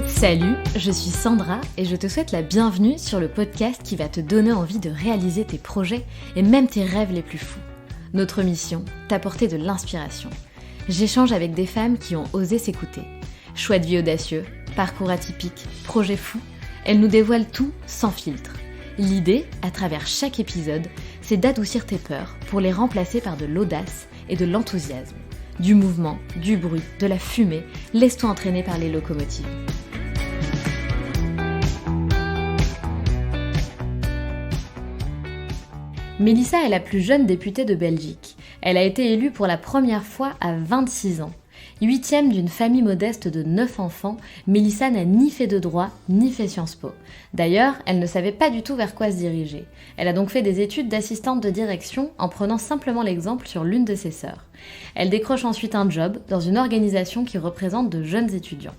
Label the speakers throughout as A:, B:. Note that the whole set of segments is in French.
A: Salut, je suis Sandra et je te souhaite la bienvenue sur le podcast qui va te donner envie de réaliser tes projets et même tes rêves les plus fous. Notre mission, t'apporter de l'inspiration. J'échange avec des femmes qui ont osé s'écouter. Choix de vie audacieux, parcours atypique, projets fous, elles nous dévoilent tout sans filtre. L'idée, à travers chaque épisode, c'est d'adoucir tes peurs pour les remplacer par de l'audace et de l'enthousiasme. Du mouvement, du bruit, de la fumée, laisse-toi entraîner par les locomotives. Mélissa est la plus jeune députée de Belgique. Elle a été élue pour la première fois à 26 ans. 8e d'une famille modeste de 9 enfants, Mélissa n'a ni fait de droit, ni fait Sciences Po. D'ailleurs, elle ne savait pas du tout vers quoi se diriger. Elle a donc fait des études d'assistante de direction en prenant simplement l'exemple sur l'une de ses sœurs. Elle décroche ensuite un job dans une organisation qui représente de jeunes étudiants.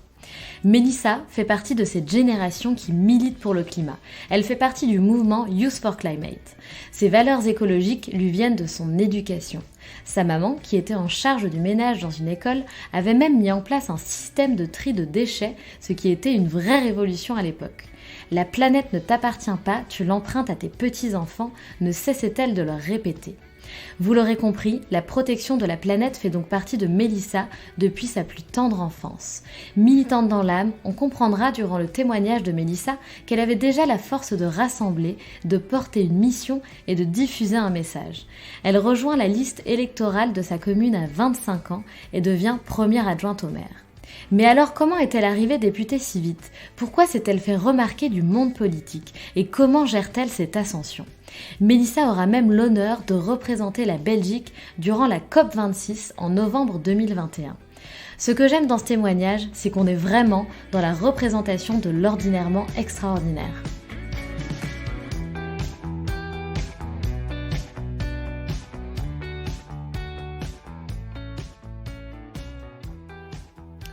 A: Mélissa fait partie de cette génération qui milite pour le climat. Elle fait partie du mouvement Youth for Climate. Ses valeurs écologiques lui viennent de son éducation. Sa maman, qui était en charge du ménage dans une école, avait même mis en place un système de tri de déchets, ce qui était une vraie révolution à l'époque. La planète ne t'appartient pas, tu l'empruntes à tes petits-enfants, ne cessait-elle de leur répéter. Vous l'aurez compris, la protection de la planète fait donc partie de Mélissa depuis sa plus tendre enfance. Militante dans l'âme, on comprendra durant le témoignage de Mélissa qu'elle avait déjà la force de rassembler, de porter une mission et de diffuser un message. Elle rejoint la liste électorale de sa commune à 25 ans et devient première adjointe au maire. Mais alors comment est-elle arrivée députée si vite ? Pourquoi s'est-elle fait remarquer du monde politique ? Et comment gère-t-elle cette ascension ? Mélissa aura même l'honneur de représenter la Belgique durant la COP26 en novembre 2021. Ce que j'aime dans ce témoignage, c'est qu'on est vraiment dans la représentation de l'ordinairement extraordinaire.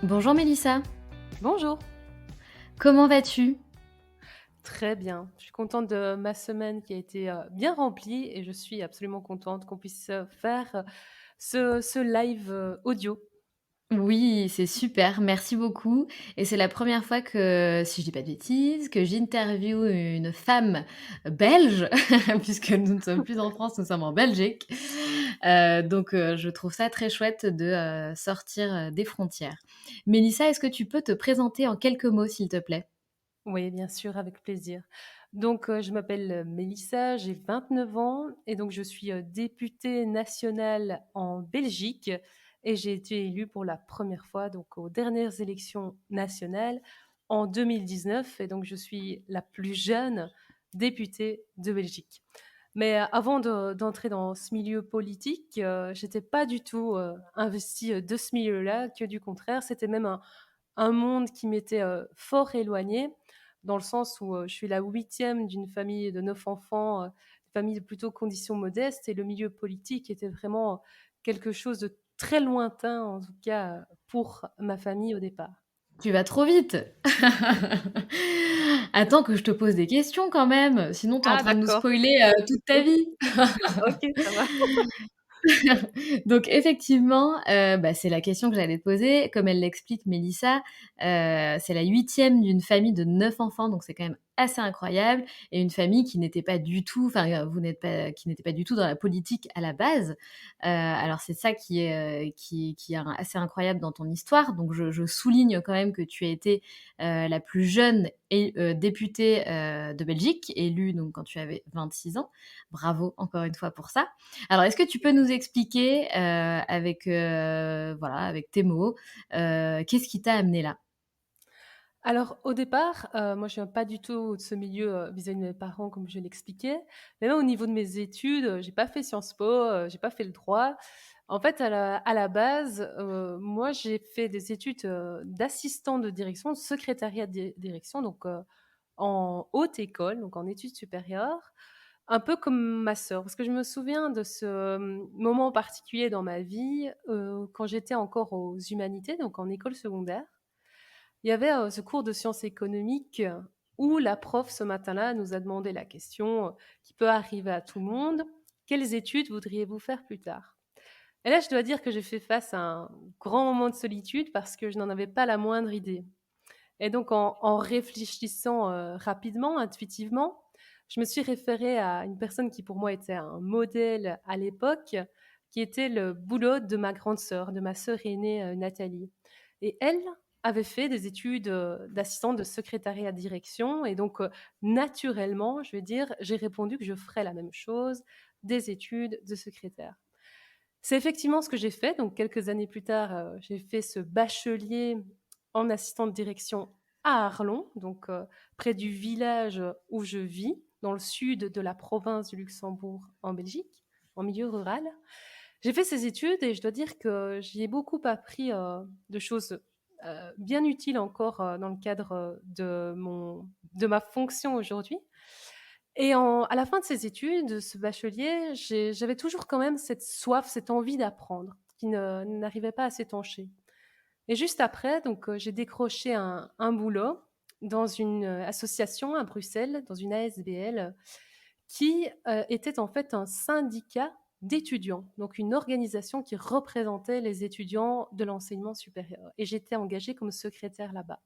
A: Bonjour Mélissa.
B: Bonjour.
A: Comment vas-tu ?
B: Très bien. Je suis contente de ma semaine qui a été bien remplie et je suis absolument contente qu'on puisse faire ce live audio.
A: Oui, c'est super, merci beaucoup. Et c'est la première fois que, si je dis pas de bêtises, que j'interviewe une femme belge, puisque nous ne sommes plus en France, nous sommes en Belgique. Donc, je trouve ça très chouette de sortir des frontières. Mélissa, est-ce que tu peux te présenter en quelques mots, s'il te plaît ?
B: Oui, bien sûr, avec plaisir. Donc, je m'appelle Mélissa, j'ai 29 ans et donc je suis députée nationale en Belgique et j'ai été élue pour la première fois donc aux dernières élections nationales en 2019 et donc je suis la plus jeune députée de Belgique. Mais avant d'entrer dans ce milieu politique, j'étais pas du tout investie de ce milieu-là, que du contraire, c'était même un monde qui m'était fort éloigné, dans le sens où je suis la 8e d'une famille de 9 enfants, famille de plutôt conditions modestes, et le milieu politique était vraiment quelque chose de très lointain, en tout cas pour ma famille au départ.
A: Tu vas trop vite. Attends que je te pose des questions quand même, sinon tu es en
B: Ah
A: train de nous
B: d'accord.
A: spoiler toute ta vie.
B: Ok, ça va.
A: Donc effectivement, c'est la question que j'allais te poser. Comme elle l'explique Mélissa, c'est la 8e d'une famille de 9 enfants, donc c'est quand même assez incroyable, et une famille qui n'était pas du tout qui n'était pas du tout dans la politique à la base. Alors c'est ça qui est assez incroyable dans ton histoire. Donc je souligne quand même que tu as été, la plus jeune députée, de Belgique, élue donc quand tu avais 26 ans. Bravo encore une fois pour ça. Alors, est-ce que tu peux nous expliquer, avec tes mots, qu'est-ce qui t'a amené là?
B: Alors, au départ, moi, je viens pas du tout de ce milieu, vis-à-vis de mes parents, comme je l'expliquais. Mais même au niveau de mes études, j'ai pas fait Sciences Po, j'ai pas fait le droit. En fait, à la base, moi, j'ai fait des études, d'assistant de direction, de secrétariat de direction, donc en haute école, donc en études supérieures, un peu comme ma sœur. Parce que je me souviens de ce, moment particulier dans ma vie, quand j'étais encore aux humanités, donc en école secondaire. Il y avait ce cours de sciences économiques où la prof, ce matin-là, nous a demandé la question qui peut arriver à tout le monde. quelles études voudriez-vous faire plus tard? Et là, je dois dire que j'ai fait face à un grand moment de solitude parce que je n'en avais pas la moindre idée. Et donc, en réfléchissant rapidement, intuitivement, je me suis référée à une personne qui pour moi était un modèle à l'époque, qui était le boulot de ma grande sœur, de ma sœur aînée Nathalie. Et elle avait fait des études d'assistante de secrétariat direction. Et donc, naturellement, je veux dire, j'ai répondu que je ferais la même chose, des études de secrétaire. C'est effectivement ce que j'ai fait. Donc, quelques années plus tard, j'ai fait ce bachelier en assistante de direction à Arlon, donc près du village où je vis, dans le sud de la province du Luxembourg, en Belgique, en milieu rural. J'ai fait ces études et je dois dire que j'y ai beaucoup appris de choses bien utiles encore dans le cadre de ma fonction aujourd'hui. Et à la fin de ces études, de ce bachelier, j'avais toujours quand même cette soif, cette envie d'apprendre, qui n'arrivait pas à s'étancher. Et juste après, donc, j'ai décroché un boulot dans une association à Bruxelles, dans une ASBL, qui était en fait un syndicat d'étudiants, donc une organisation qui représentait les étudiants de l'enseignement supérieur. Et j'étais engagée comme secrétaire là-bas.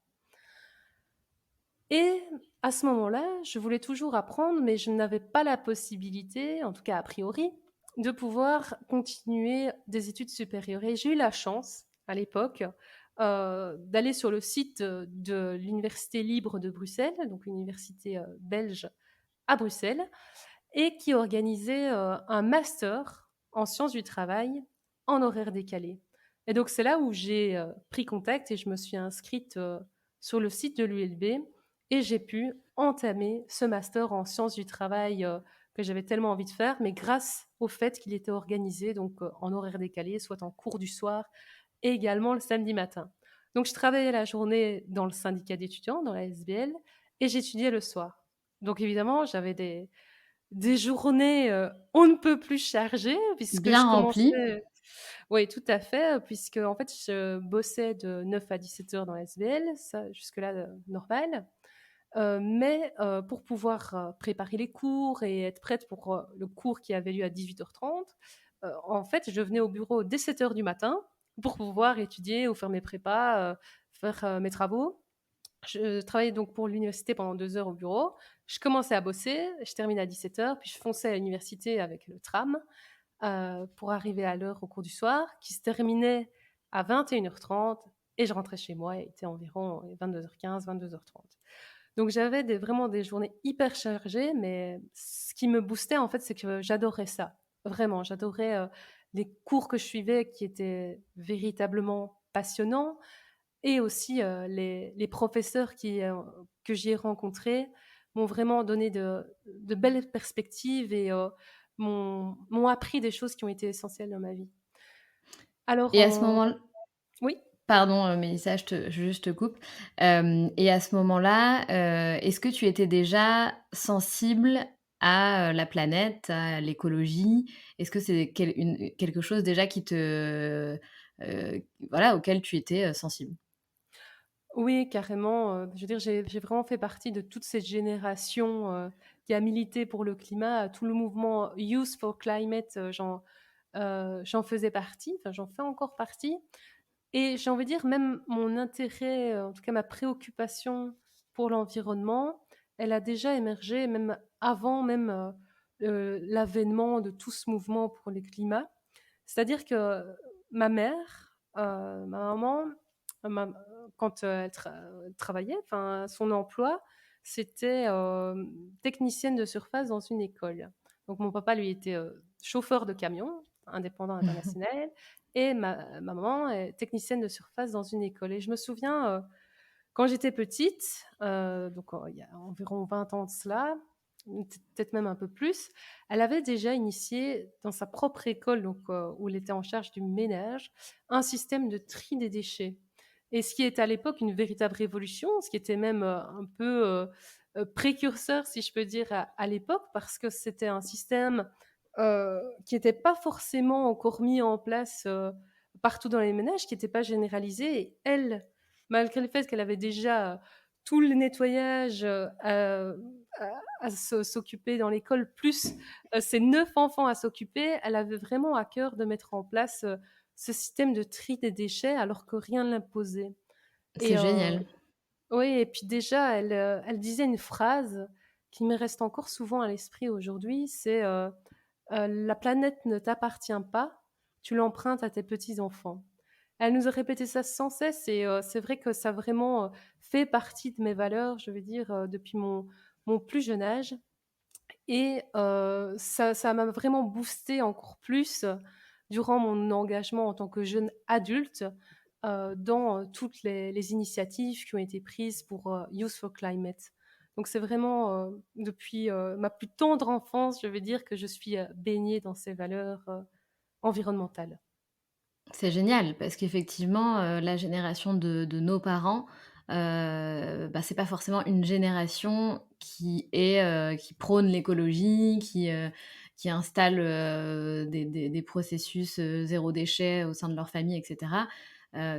B: Et à ce moment-là, je voulais toujours apprendre, mais je n'avais pas la possibilité, en tout cas a priori, de pouvoir continuer des études supérieures. Et j'ai eu la chance, à l'époque, d'aller sur le site de l'Université libre de Bruxelles, donc une université belge à Bruxelles, et qui organisait un master en sciences du travail en horaire décalé. Et donc c'est là où j'ai pris contact et je me suis inscrite sur le site de l'ULB et j'ai pu entamer ce master en sciences du travail que j'avais tellement envie de faire, mais grâce au fait qu'il était organisé donc en horaire décalé, soit en cours du soir et également le samedi matin. Donc je travaillais la journée dans le syndicat d'étudiants, dans la SBL, et j'étudiais le soir. Donc évidemment, j'avais des journées on ne peut plus chargées, puisque
A: Bien
B: je
A: rempli.
B: commençais. Oui, tout à fait, puisque en fait, je bossais de 9 à 17 heures dans la SBL, ça jusque-là normal. Mais pour pouvoir préparer les cours et être prête pour le cours qui avait lieu à 18h30, en fait, je venais au bureau dès 7 heures du matin pour pouvoir étudier ou faire mes prépas, faire mes travaux. Je travaillais donc pour l'université pendant 2 heures au bureau. Je commençais à bosser, je terminais à 17 heures, puis je fonçais à l'université avec le tram pour arriver à l'heure au cours du soir, qui se terminait à 21h30, et je rentrais chez moi, il était environ 22h15, 22h30. Donc j'avais vraiment des journées hyper chargées, mais ce qui me boostait en fait, c'est que j'adorais ça. Vraiment, j'adorais les cours que je suivais qui étaient véritablement passionnants et aussi les professeurs que j'y ai rencontrés m'ont vraiment donné de belles perspectives et m'ont appris des choses qui ont été essentielles dans ma vie. Alors,
A: Et à ce moment
B: oui.
A: pardon, Mélissa, juste te coupe. Et à ce moment-là, est-ce que tu étais déjà sensible à, la planète, à l'écologie? Est-ce que c'est quelque chose déjà qui te voilà, auquel tu étais, sensible?
B: Oui, carrément. Je veux dire, j'ai vraiment fait partie de toute cette génération qui a milité pour le climat. Tout le mouvement Youth for Climate, j'en faisais partie, enfin j'en fais encore partie. Et j'ai envie de dire, même mon intérêt, en tout cas ma préoccupation pour l'environnement, elle a déjà émergé même avant même l'avènement de tout ce mouvement pour le climat. C'est-à-dire que ma mère, ma maman, ma- quand elle travaillait, enfin, son emploi, c'était technicienne de surface dans une école. Donc mon papa, lui, était chauffeur de camion, indépendant international, et ma maman est technicienne de surface dans une école. Et je me souviens, quand j'étais petite, donc il y a environ 20 ans de cela, peut-être même un peu plus, elle avait déjà initié dans sa propre école, donc, où elle était en charge du ménage, un système de tri des déchets. Et ce qui était à l'époque une véritable révolution, ce qui était même un peu précurseur, si je peux dire, à l'époque, parce que c'était un système qui n'était pas forcément encore mis en place partout dans les ménages, qui n'était pas généralisé. Et elle, malgré le fait qu'elle avait déjà tout le nettoyage, à s'occuper dans l'école, plus, ses 9 enfants à s'occuper, elle avait vraiment à cœur de mettre en place, ce système de tri des déchets alors que rien ne l'imposait.
A: C'est
B: Et
A: génial.
B: oui, et puis déjà elle disait une phrase qui me reste encore souvent à l'esprit aujourd'hui, c'est, «La planète ne t'appartient pas, tu l'empruntes à tes petits-enfants». Elle nous a répété ça sans cesse et c'est vrai que ça a vraiment, fait partie de mes valeurs, je veux dire, depuis mon plus jeune âge. Et ça m'a vraiment boosté encore plus, durant mon engagement en tant que jeune adulte, dans, toutes les initiatives qui ont été prises pour, Youth for Climate. Donc c'est vraiment, depuis, ma plus tendre enfance, je vais dire que je suis, baignée dans ces valeurs, environnementales.
A: C'est génial parce qu'effectivement, la génération de nos parents, bah, c'est pas forcément une génération qui prône l'écologie, qui installe, des processus, zéro déchet au sein de leur famille et cetera.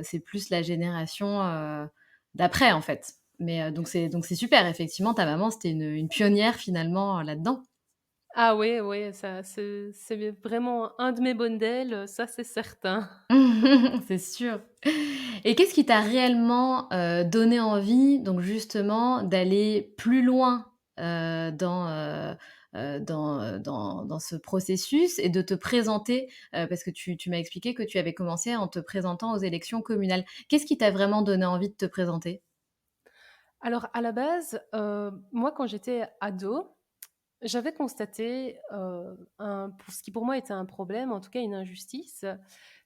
A: C'est plus la génération, d'après, en fait. Mais, donc c'est super, effectivement, ta maman, c'était une pionnière finalement, là-dedans.
B: Ah oui, oui, ça c'est vraiment un de mes modèles, ça c'est certain.
A: C'est sûr. Et qu'est-ce qui t'a réellement, donné envie, donc justement, d'aller plus loin, dans ce processus et de te présenter? Parce que tu m'as expliqué que tu avais commencé en te présentant aux élections communales. Qu'est-ce qui t'a vraiment donné envie de te présenter?
B: Alors à la base, moi quand j'étais ado, j'avais constaté, un pour ce qui pour moi était un problème, en tout cas une injustice,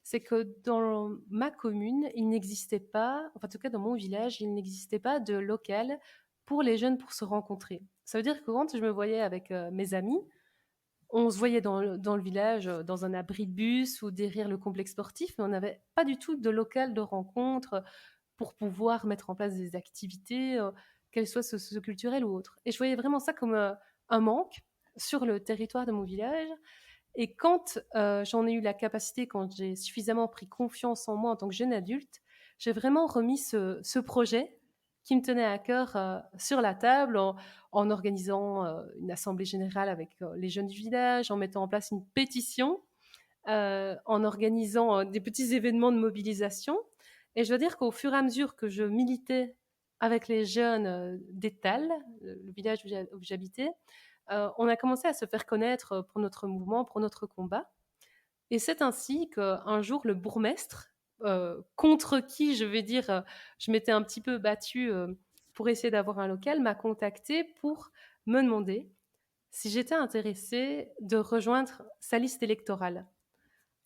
B: c'est que dans ma commune, il n'existait pas, enfin en tout cas dans mon village, il n'existait pas de local pour les jeunes pour se rencontrer. Ça veut dire que quand je me voyais avec, mes amis, on se voyait dans le village, dans un abri de bus ou derrière le complexe sportif, mais on n'avait pas du tout de local de rencontre, pour pouvoir mettre en place des activités, qu'elles soient socio-culturelles ou autres. Et je voyais vraiment ça comme, un manque sur le territoire de mon village. Et quand, j'en ai eu la capacité, quand j'ai suffisamment pris confiance en moi en tant que jeune adulte, j'ai vraiment remis ce projet qui me tenait à cœur, sur la table en organisant, une assemblée générale avec, les jeunes du village, en mettant en place une pétition, en organisant, des petits événements de mobilisation. Et je dois dire qu'au fur et à mesure que je militais avec les jeunes, d'Étal, le village où j'habitais, on a commencé à se faire connaître, pour notre mouvement, pour notre combat. Et c'est ainsi qu'un jour le bourgmestre, contre qui je vais dire, je m'étais un petit peu battue, pour essayer d'avoir un local, m'a contactée pour me demander si j'étais intéressée de rejoindre sa liste électorale.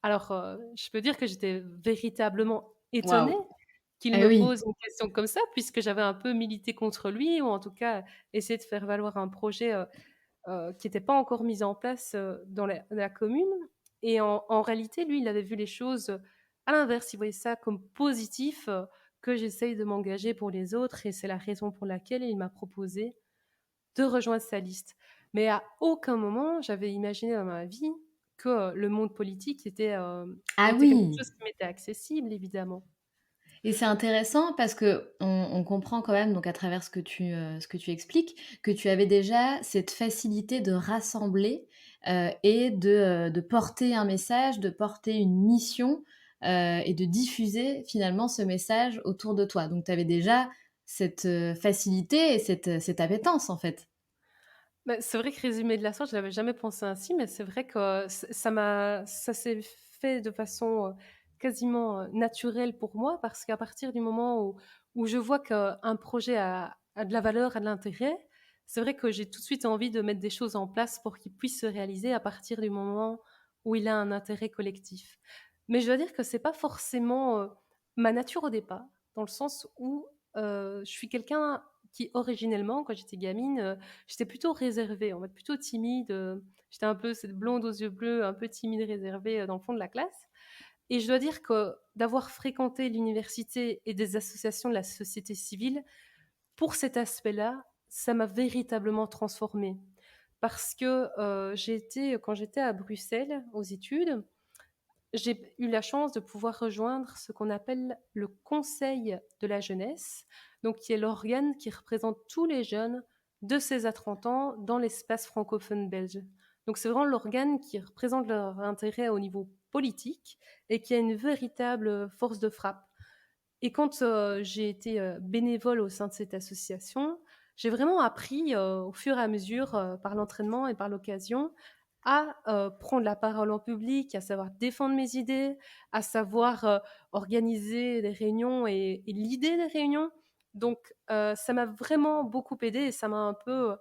B: Alors, je peux dire que j'étais véritablement étonnée
A: Waouh!
B: qu'il
A: Eh
B: me
A: oui.
B: pose une question comme ça, puisque j'avais un peu milité contre lui ou en tout cas essayé de faire valoir un projet, qui n'était pas encore mis en place, dans la commune. Et en réalité, lui, il avait vu les choses, à l'inverse. Il voyait ça comme positif, que j'essaye de m'engager pour les autres et c'est la raison pour laquelle il m'a proposé de rejoindre sa liste. Mais à aucun moment, j'avais imaginé dans ma vie que, le monde politique
A: Ah
B: était quelque
A: oui!
B: chose qui m'était accessible, évidemment.
A: Et c'est intéressant parce qu'on comprend quand même, donc à travers ce que tu expliques, que tu avais déjà cette facilité de rassembler, et de porter un message, de porter une mission, et de diffuser finalement ce message autour de toi. Donc tu avais déjà cette, facilité et cette appétence, en fait.
B: Bah, c'est vrai que résumé de la sorte, je n'avais jamais pensé ainsi, mais c'est vrai que ça s'est fait de façon, quasiment, naturelle pour moi parce qu'à partir du moment où je vois qu'un projet a de la valeur, a de l'intérêt, c'est vrai que j'ai tout de suite envie de mettre des choses en place pour qu'il puisse se réaliser à partir du moment où il a un intérêt collectif. Mais je dois dire que c'est pas forcément, ma nature au départ, dans le sens où, je suis quelqu'un qui originellement, quand j'étais gamine, j'étais plutôt réservée, en fait, plutôt timide, j'étais un peu cette blonde aux yeux bleus, un peu timide, réservée, dans le fond de la classe. Et je dois dire que d'avoir fréquenté l'université et des associations de la société civile, pour cet aspect-là, ça m'a véritablement transformée. Parce que, quand j'étais à Bruxelles aux études, j'ai eu la chance de pouvoir rejoindre ce qu'on appelle le Conseil de la jeunesse, donc qui est l'organe qui représente tous les jeunes de 16 à 30 ans dans l'espace francophone belge. Donc c'est vraiment l'organe qui représente leur intérêt au niveau politique et qui a une véritable force de frappe. Et quand j'ai été bénévole au sein de cette association, j'ai vraiment appris au fur et à mesure, par l'entraînement et par l'occasion, à prendre la parole en public, à savoir défendre mes idées, à savoir organiser des réunions et l'idée des réunions. Donc ça m'a vraiment beaucoup aidé et ça m'a un peu,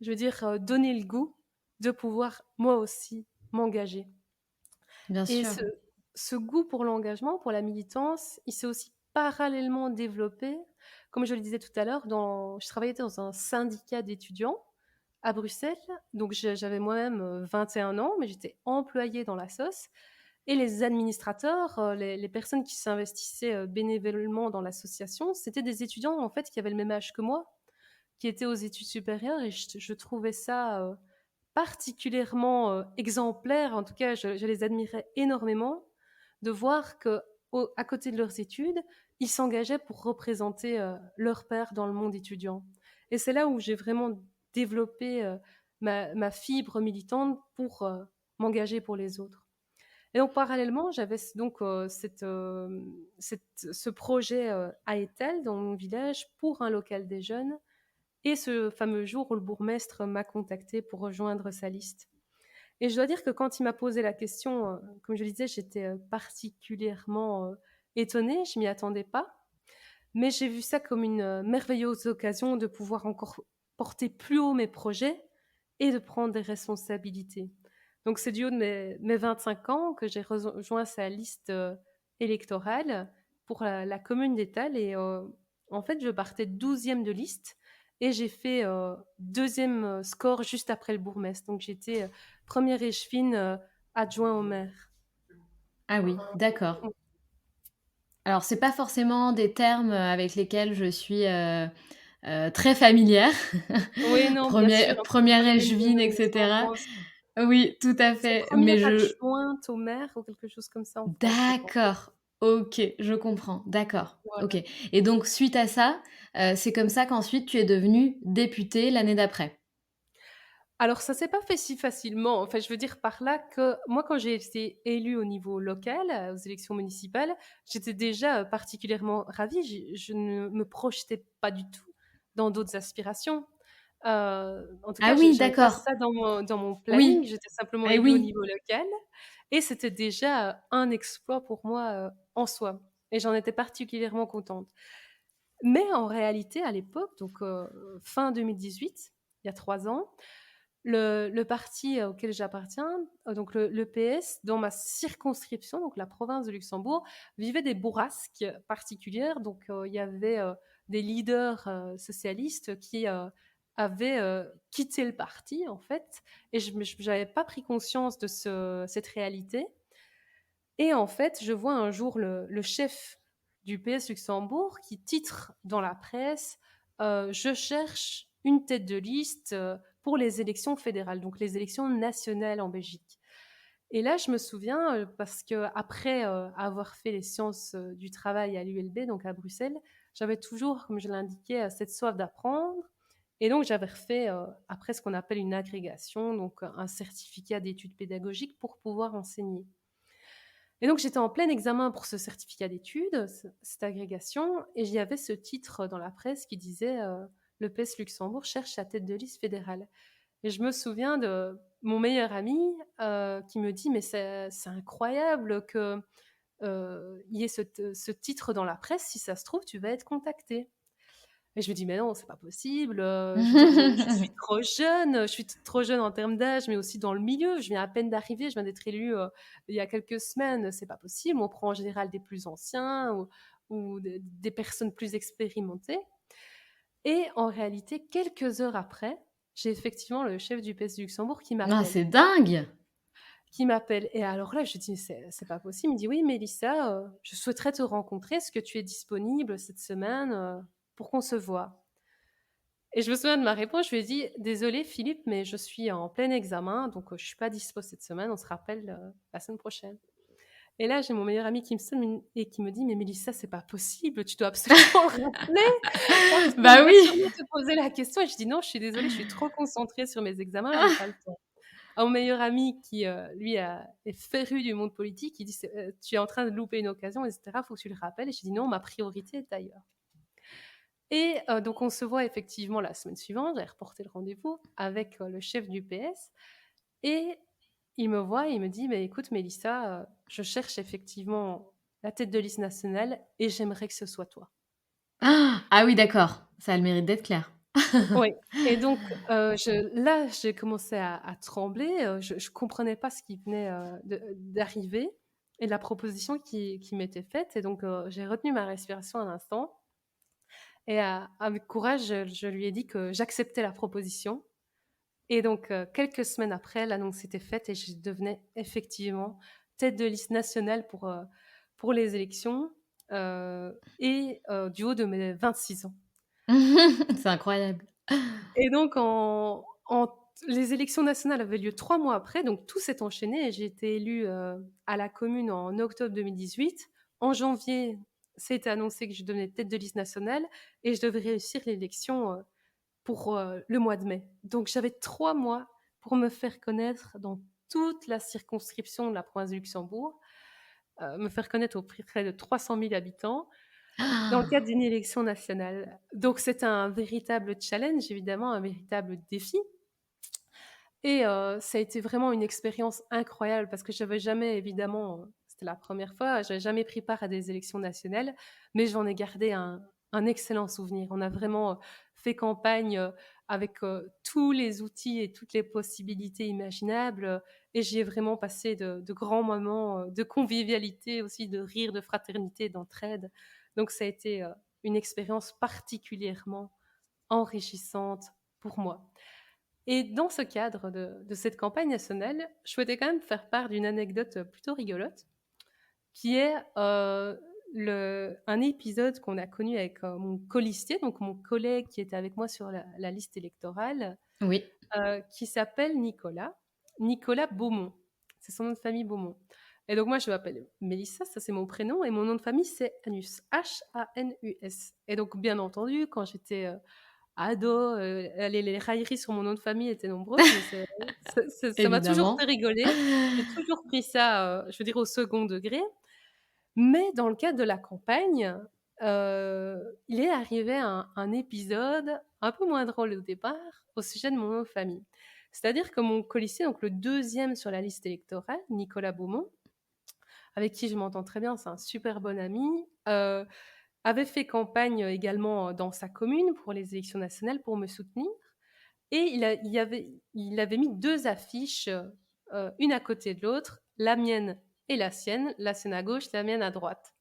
B: je veux dire, donné le goût de pouvoir moi aussi m'engager.
A: Bien
B: Et
A: sûr.
B: ce goût pour l'engagement, pour la militance, il s'est aussi parallèlement développé, comme je le disais tout à l'heure, je travaillais dans un syndicat d'étudiants à Bruxelles. Donc j'avais moi-même 21 ans, mais j'étais employée dans la SOS. Et les administrateurs, les personnes qui s'investissaient bénévolement dans l'association, c'était des étudiants en fait qui avaient le même âge que moi, qui étaient aux études supérieures. Et je trouvais ça particulièrement exemplaires. En tout cas, je les admirais énormément de voir que à côté de leurs études, ils s'engageaient pour représenter leur père dans le monde étudiant. Et c'est là où j'ai vraiment développé ma fibre militante pour m'engager pour les autres. Et donc parallèlement, j'avais donc ce projet à Etel, dans mon village, pour un local des jeunes. Et ce fameux jour où le bourgmestre m'a contacté pour rejoindre sa liste. Et je dois dire que quand il m'a posé la question, comme je le disais, j'étais particulièrement étonnée, je m'y attendais pas. Mais j'ai vu ça comme une merveilleuse occasion de pouvoir encore porter plus haut mes projets et de prendre des responsabilités. Donc c'est du haut de mes 25 ans que j'ai rejoint sa liste électorale pour la commune d'Étal. Et en fait, je partais 12e de liste et j'ai fait deuxième score juste après le bourgmestre. Donc j'étais première échevine adjoint au maire.
A: Ah oui, d'accord. Alors, c'est pas forcément des termes avec lesquels je suis très familière.
B: Oui, non, bien
A: Premier,
B: sûr, un peu
A: première
B: dans le même
A: échevine,
B: domaine, ça,
A: etc.
B: moi aussi.
A: Oui, tout à
B: C'est
A: fait. Mais
B: première
A: je,
B: adjointe au maire ou quelque chose comme ça en France, je pense.
A: d'accord. Ok, je comprends. D'accord. Ok.
B: Voilà.
A: Et donc, suite à ça, c'est comme ça qu'ensuite tu es devenue députée l'année d'après.
B: Alors ça s'est pas fait si facilement. Enfin, je veux dire par là que moi, quand j'ai été élue au niveau local, aux élections municipales, j'étais déjà particulièrement ravie. Je ne me projetais pas du tout dans d'autres aspirations. En tout
A: Ah
B: cas, je
A: oui,
B: n'avais pas
A: d'accord.
B: ça dans mon planning.
A: Oui.
B: J'étais simplement
A: Eh
B: élue au
A: oui.
B: niveau local et c'était déjà un exploit pour moi en soi. Et j'en étais particulièrement contente. Mais en réalité, à l'époque, donc fin 2018, il y a 3 ans, le parti auquel j'appartiens, donc le PS, dans ma circonscription, donc la province de Luxembourg, vivait des bourrasques particulières. Donc il y avait des leaders socialistes qui avaient quitté le parti, en fait, et je n'avais pas pris conscience de cette réalité. Et en fait, je vois un jour le chef du PS Luxembourg qui titre dans la presse Je cherche une tête de liste pour les élections fédérales, donc les élections nationales en Belgique. Et là, je me souviens, parce que après avoir fait les sciences du travail à l'ULB, donc à Bruxelles, j'avais toujours, comme je l'indiquais, cette soif d'apprendre. Et donc, j'avais refait après ce qu'on appelle une agrégation, donc un certificat d'études pédagogiques pour pouvoir enseigner. Et donc, j'étais en plein examen pour ce certificat d'études, cette agrégation, et il y avait ce titre dans la presse qui disait Le PS Luxembourg cherche sa tête de liste fédérale. Et je me souviens de mon meilleur ami qui me dit Mais c'est incroyable qu'il y ait ce titre dans la presse, si ça se trouve, tu vas être contacté. Et je me dis, mais non, c'est pas possible. Je veux dire, je suis trop jeune, je suis trop jeune en termes d'âge, mais aussi dans le milieu. Je viens à peine d'arriver, je viens d'être élue il y a quelques semaines. C'est pas possible. On prend en général des plus anciens ou des personnes plus expérimentées. Et en réalité, quelques heures après, j'ai effectivement le chef du PS du Luxembourg qui
A: Ah,
B: m'appelle.
A: c'est dingue.
B: Et alors là, je dis, mais c'est pas possible. Il me dit, oui, Mélissa, je souhaiterais te rencontrer. Est-ce que tu es disponible cette semaine pour qu'on se voit? Et je me souviens de ma réponse, je lui ai dit: «Désolée Philippe, mais je suis en plein examen, donc je suis pas dispo cette semaine, on se rappelle, la semaine prochaine». Et là, j'ai mon meilleur ami qui me sonne et qui me dit: «Mais Mélissa, c'est pas possible, tu dois absolument rappeler parce qu'on
A: Bah
B: va
A: oui!
B: sûrement te poser la question». Et je dis: «Non, je suis désolée, je suis trop concentrée sur mes examens, j'ai pas le temps». À mon meilleur ami qui, lui est féru du monde politique, il dit: «Tu es en train de louper une occasion et cetera, faut que tu le rappelles». Et je dis: «Non, ma priorité est ailleurs». Et donc on se voit effectivement la semaine suivante, j'ai reporté le rendez-vous avec, le chef du PS. Et il me voit et il me dit: «Mais écoute Mélissa, je cherche effectivement la tête de liste nationale et j'aimerais que ce soit toi».
A: Ah oui, d'accord, ça a le mérite d'être clair.
B: Oui. Et donc j'ai commencé à trembler, je comprenais pas ce qui venait, d'arriver et la proposition qui m'était faite. Et donc j'ai retenu ma respiration un instant et avec courage, je lui ai dit que j'acceptais la proposition. Et donc quelques semaines après, l'annonce était faite et je devenais effectivement tête de liste nationale pour les élections, du haut de mes 26 ans.
A: C'est incroyable.
B: Et donc les élections nationales avaient lieu 3 mois après, donc tout s'est enchaîné et j'ai été élue, à la commune en octobre 2018. En janvier, c'était annoncé que je devenais tête de liste nationale et je devais réussir l'élection, pour, le mois de mai. Donc j'avais 3 mois pour me faire connaître dans toute la circonscription de la province de Luxembourg, me faire connaître auprès de 300 000 habitants dans le cadre d'une élection nationale. Donc c'était un véritable challenge, évidemment, un véritable défi. Et ça a été vraiment une expérience incroyable parce que j'avais jamais évidemment, c'était la première fois, j'avais jamais pris part à des élections nationales, mais j'en ai gardé un excellent souvenir. On a vraiment, fait campagne, avec, tous les outils et toutes les possibilités imaginables, et j'y ai vraiment passé de grands moments, de convivialité aussi, de rire, de fraternité, d'entraide. Donc ça a été, une expérience particulièrement enrichissante pour moi. Et dans ce cadre de cette campagne nationale, je souhaitais quand même faire part d'une anecdote plutôt rigolote, qui est un épisode qu'on a connu avec mon colistier, donc mon collègue qui était avec moi sur la liste électorale,
A: Oui.
B: qui s'appelle Nicolas, Nicolas Beaumont. C'est son nom de famille Beaumont. Et donc moi, je m'appelle Mélissa, ça c'est mon prénom, et mon nom de famille c'est Hanus, Hanus. Et donc bien entendu, quand j'étais ado, les railleries sur mon nom de famille étaient nombreuses, mais ça m'a toujours fait
A: Évidemment.
B: rigoler. J'ai toujours pris ça, je veux dire, au second degré. Mais dans le cadre de la campagne, il est arrivé un épisode un peu moins drôle au départ, au sujet de mon nom de famille. C'est-à-dire que mon colistier, donc le deuxième sur la liste électorale, Nicolas Beaumont, avec qui je m'entends très bien, c'est un super bon ami, avait fait campagne également dans sa commune pour les élections nationales pour me soutenir. Et il avait mis 2 affiches, une à côté de l'autre, la mienne et la sienne à gauche, la mienne à droite.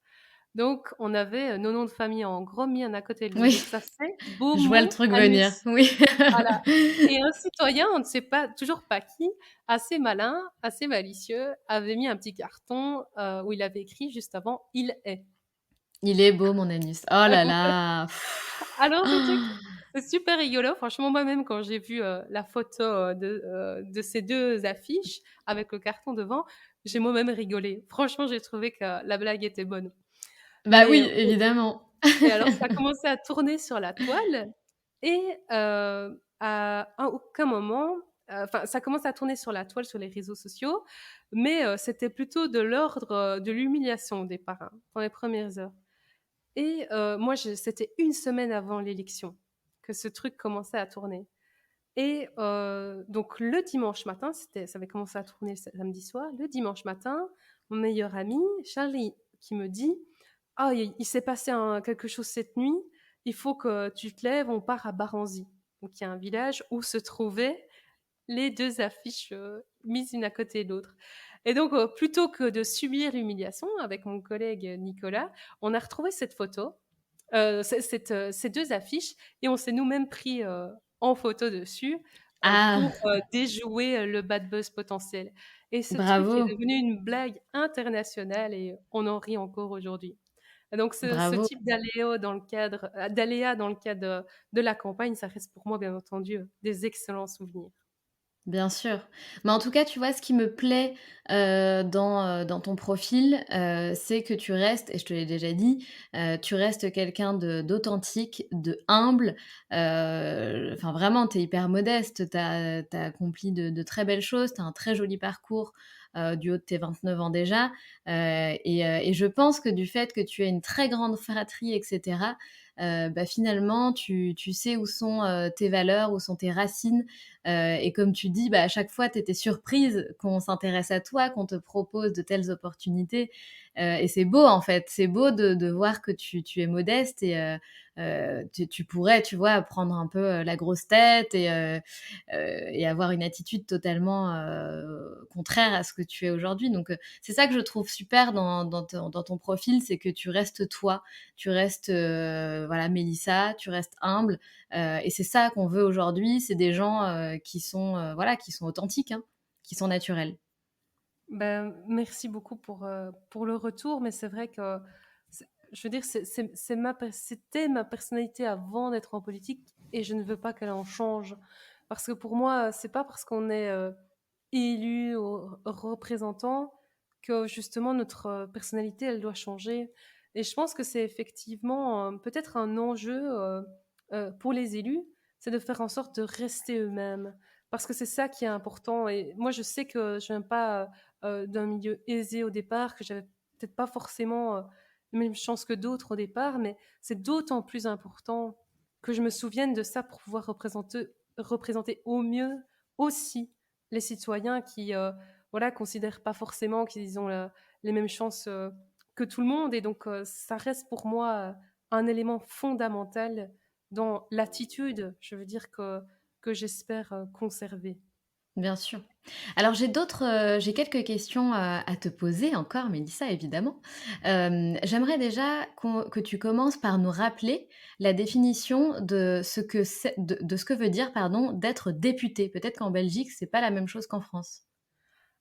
B: Donc on avait, nos noms de famille en gros mis un à côté de l'autre.
A: Oui,
B: Donc ça fait
A: je vois le truc venir.
B: Beaumont-Anus.
A: Oui.
B: Voilà. Et un citoyen, on ne sait pas toujours pas qui, assez malin, assez malicieux, avait mis un petit carton, où il avait écrit juste avant: «Il est».
A: Il est beau mon anus. Oh là là.
B: Alors c'est super rigolo. Franchement, moi-même, quand j'ai vu, la photo, de ces 2 affiches avec le carton devant, j'ai moi-même rigolé. Franchement, j'ai trouvé que la blague était bonne.
A: Bah
B: Mais
A: oui, évidemment.
B: et alors ça a commencé à tourner sur la toile et à aucun moment, enfin, ça commence à tourner sur la toile, sur les réseaux sociaux, mais c'était plutôt de l'ordre, de l'humiliation au départ, hein, dans les premières heures. Et moi, c'était une semaine avant l'élection que ce truc commençait à tourner. Et donc le dimanche matin, ça avait commencé à tourner le samedi soir. Le dimanche matin, mon meilleur ami, Charlie, qui me dit: «Ah, il s'est passé quelque chose cette nuit, il faut que tu te lèves, on part à Baranzy». Donc il y a un village où se trouvaient les 2 affiches, mises une à côté de l'autre. Et donc plutôt que de subir l'humiliation avec mon collègue, Nicolas, on a retrouvé cette photo, ces 2 affiches, et on s'est nous-mêmes pris, en photo dessus,
A: Ah,
B: pour, déjouer, le bad buzz potentiel. Et ce truc est
A: bravo,
B: devenu une blague internationale et on en rit encore aujourd'hui. Et donc ce
A: bravo.
B: type d'aléa dans le cadre de la campagne, ça reste pour moi bien entendu, des excellents souvenirs.
A: Bien sûr. Mais en tout cas, tu vois, ce qui me plaît, dans ton profil, c'est que tu restes et je te l'ai déjà dit, tu restes quelqu'un d'authentique, de humble, enfin vraiment, tu es hyper modeste, tu as accompli de très belles choses, tu as un très joli parcours, du haut de tes 29 ans déjà, et je pense que du fait que tu aies une très grande fratrie et cetera, bah, finalement, tu sais où sont, tes valeurs, où sont tes racines. Et comme tu dis, bah, à chaque fois, tu étais surprise qu'on s'intéresse à toi, qu'on te propose de telles opportunités, et c'est beau, en fait. C'est beau de voir que tu es modeste tu pourrais, tu vois, prendre un peu, la grosse tête et avoir une attitude totalement, contraire à ce que tu es aujourd'hui. Donc, c'est ça que je trouve super dans ton profil, c'est que tu restes toi. Tu restes, voilà, Mélissa, tu restes humble, et c'est ça qu'on veut aujourd'hui, c'est des gens, qui sont, voilà, qui sont authentiques, hein, qui sont naturels.
B: Ben, merci beaucoup pour le retour, mais c'est vrai que, je veux dire, c'était ma personnalité avant d'être en politique et je ne veux pas qu'elle en change. Parce que pour moi, c'est pas parce qu'on est élu ou représentant que justement notre personnalité, elle doit changer. Et je pense que c'est effectivement peut-être un enjeu pour les élus, c'est de faire en sorte de rester eux-mêmes. Parce que c'est ça qui est important. Et moi, je sais que je viens pas d'un milieu aisé au départ, que j'avais peut-être pas forcément les mêmes chances que d'autres au départ, mais c'est d'autant plus important que je me souvienne de ça pour pouvoir représenter au mieux aussi les citoyens qui voilà, considèrent pas forcément qu'ils ont les mêmes chances que tout le monde. Et donc, ça reste pour moi un élément fondamental dans l'attitude, je veux dire, que j'espère conserver.
A: Bien sûr. Alors j'ai quelques questions, à te poser encore, Mélissa, évidemment. J'aimerais déjà que tu commences par nous rappeler la définition de ce que veut dire, pardon, d'être député. Peut-être qu'en Belgique, c'est pas la même chose qu'en France.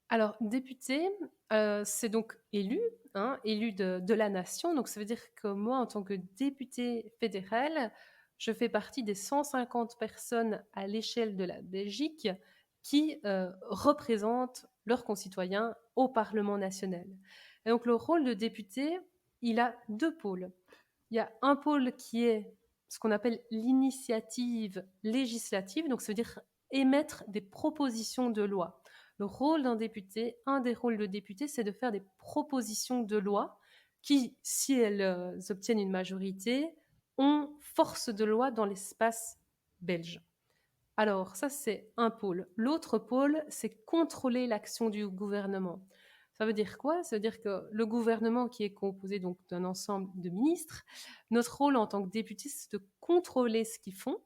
B: Alors, député, c'est donc élu, hein, élu de la nation. Donc, ça veut dire que moi, en tant que député fédéral, je fais partie des 150 personnes à l'échelle de la Belgique qui représentent leurs concitoyens au Parlement national. Et donc, le rôle de député, il a deux pôles. Il y a un pôle qui est ce qu'on appelle l'initiative législative, donc ça veut dire émettre des propositions de loi. Le rôle d'un député, un des rôles de député, c'est de faire des propositions de loi qui, si elles obtiennent une majorité, ont force de loi dans l'espace belge. Alors, ça, c'est un pôle. L'autre pôle, c'est contrôler l'action du gouvernement. Ça veut dire quoi? Ça veut dire que le gouvernement, qui est composé donc d'un ensemble de ministres, notre rôle en tant que député, c'est de contrôler ce qu'ils font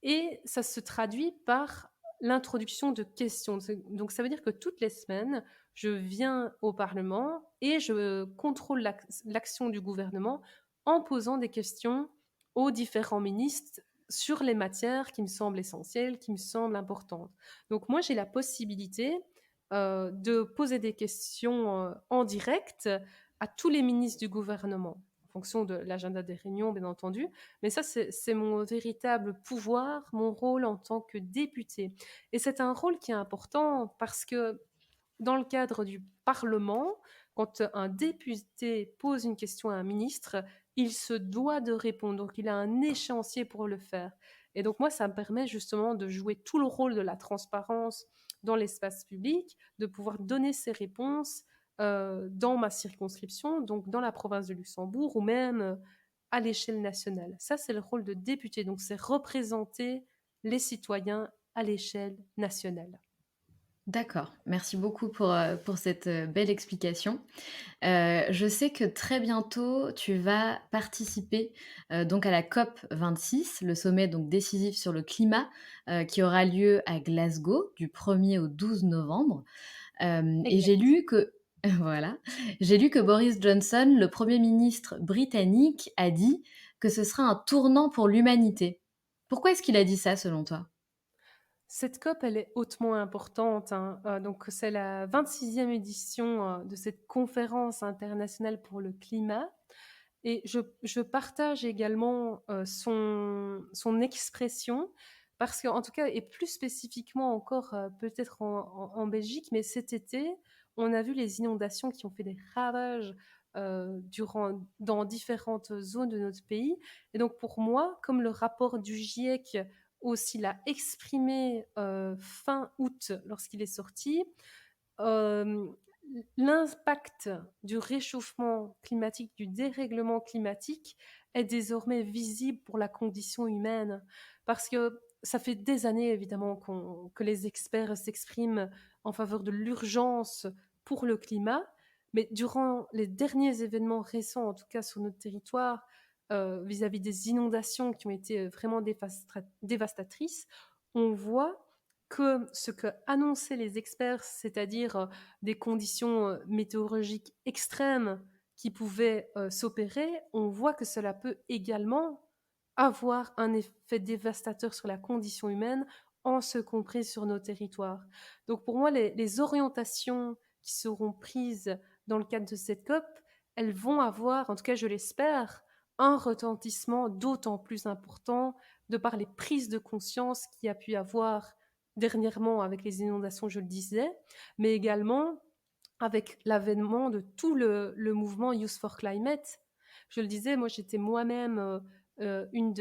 B: et ça se traduit par l'introduction de questions. Donc, ça veut dire que toutes les semaines, je viens au Parlement et je contrôle l'action du gouvernement en posant des questions aux différents ministres sur les matières qui me semblent essentielles, qui me semblent importantes. Donc, moi, j'ai la possibilité de poser des questions en direct à tous les ministres du gouvernement, en fonction de l'agenda des réunions, bien entendu. Mais ça, c'est mon véritable pouvoir, mon rôle en tant que député. Et c'est un rôle qui est important parce que dans le cadre du Parlement, quand un député pose une question à un ministre, il se doit de répondre. Donc, il a un échéancier pour le faire. Et donc, moi, ça me permet justement de jouer tout le rôle de la transparence dans l'espace public, de pouvoir donner ces réponses dans ma circonscription, donc dans la province de Luxembourg ou même à l'échelle nationale. Ça, c'est le rôle de député. Donc, c'est représenter les citoyens à l'échelle nationale.
A: D'accord, merci beaucoup pour cette, belle explication. Je sais que très bientôt, tu vas participer, donc à la COP26, le sommet donc décisif sur le climat, qui aura lieu à Glasgow du 1er au 12 novembre. Et j'ai
B: Exact.
A: lu que voilà, j'ai lu que Boris Johnson, le premier ministre britannique, a dit que ce sera un tournant pour l'humanité. Pourquoi est-ce qu'il a dit ça selon toi?
B: Cette COP, elle est hautement importante, hein. Donc, c'est la 26e édition de cette conférence internationale pour le climat. Et je partage également son expression parce qu'en tout cas, et plus spécifiquement encore, peut-être en Belgique, mais cet été, on a vu les inondations qui ont fait des ravages dans différentes zones de notre pays. Et donc pour moi, comme le rapport du GIEC aussi l'a exprimé fin août lorsqu'il est sorti, euh, l'impact du réchauffement climatique, du dérèglement climatique est désormais visible pour la condition humaine. Parce que ça fait des années, évidemment, que les experts s'expriment en faveur de l'urgence pour le climat. Mais durant les derniers événements récents, en tout cas sur notre territoire, vis-à-vis des inondations qui ont été vraiment dévastatrices, on voit que ce que annonçaient les experts, c'est-à-dire des conditions météorologiques extrêmes qui pouvaient s'opérer, on voit que cela peut également avoir un effet dévastateur sur la condition humaine, en ce compris sur nos territoires. Donc pour moi, les orientations qui seront prises dans le cadre de cette COP, elles vont avoir, en tout cas je l'espère, un retentissement d'autant plus important de par les prises de conscience qu'il y a pu avoir dernièrement avec les inondations, je le disais, mais également avec l'avènement de tout le mouvement Youth for Climate. Je le disais, moi j'étais moi-même une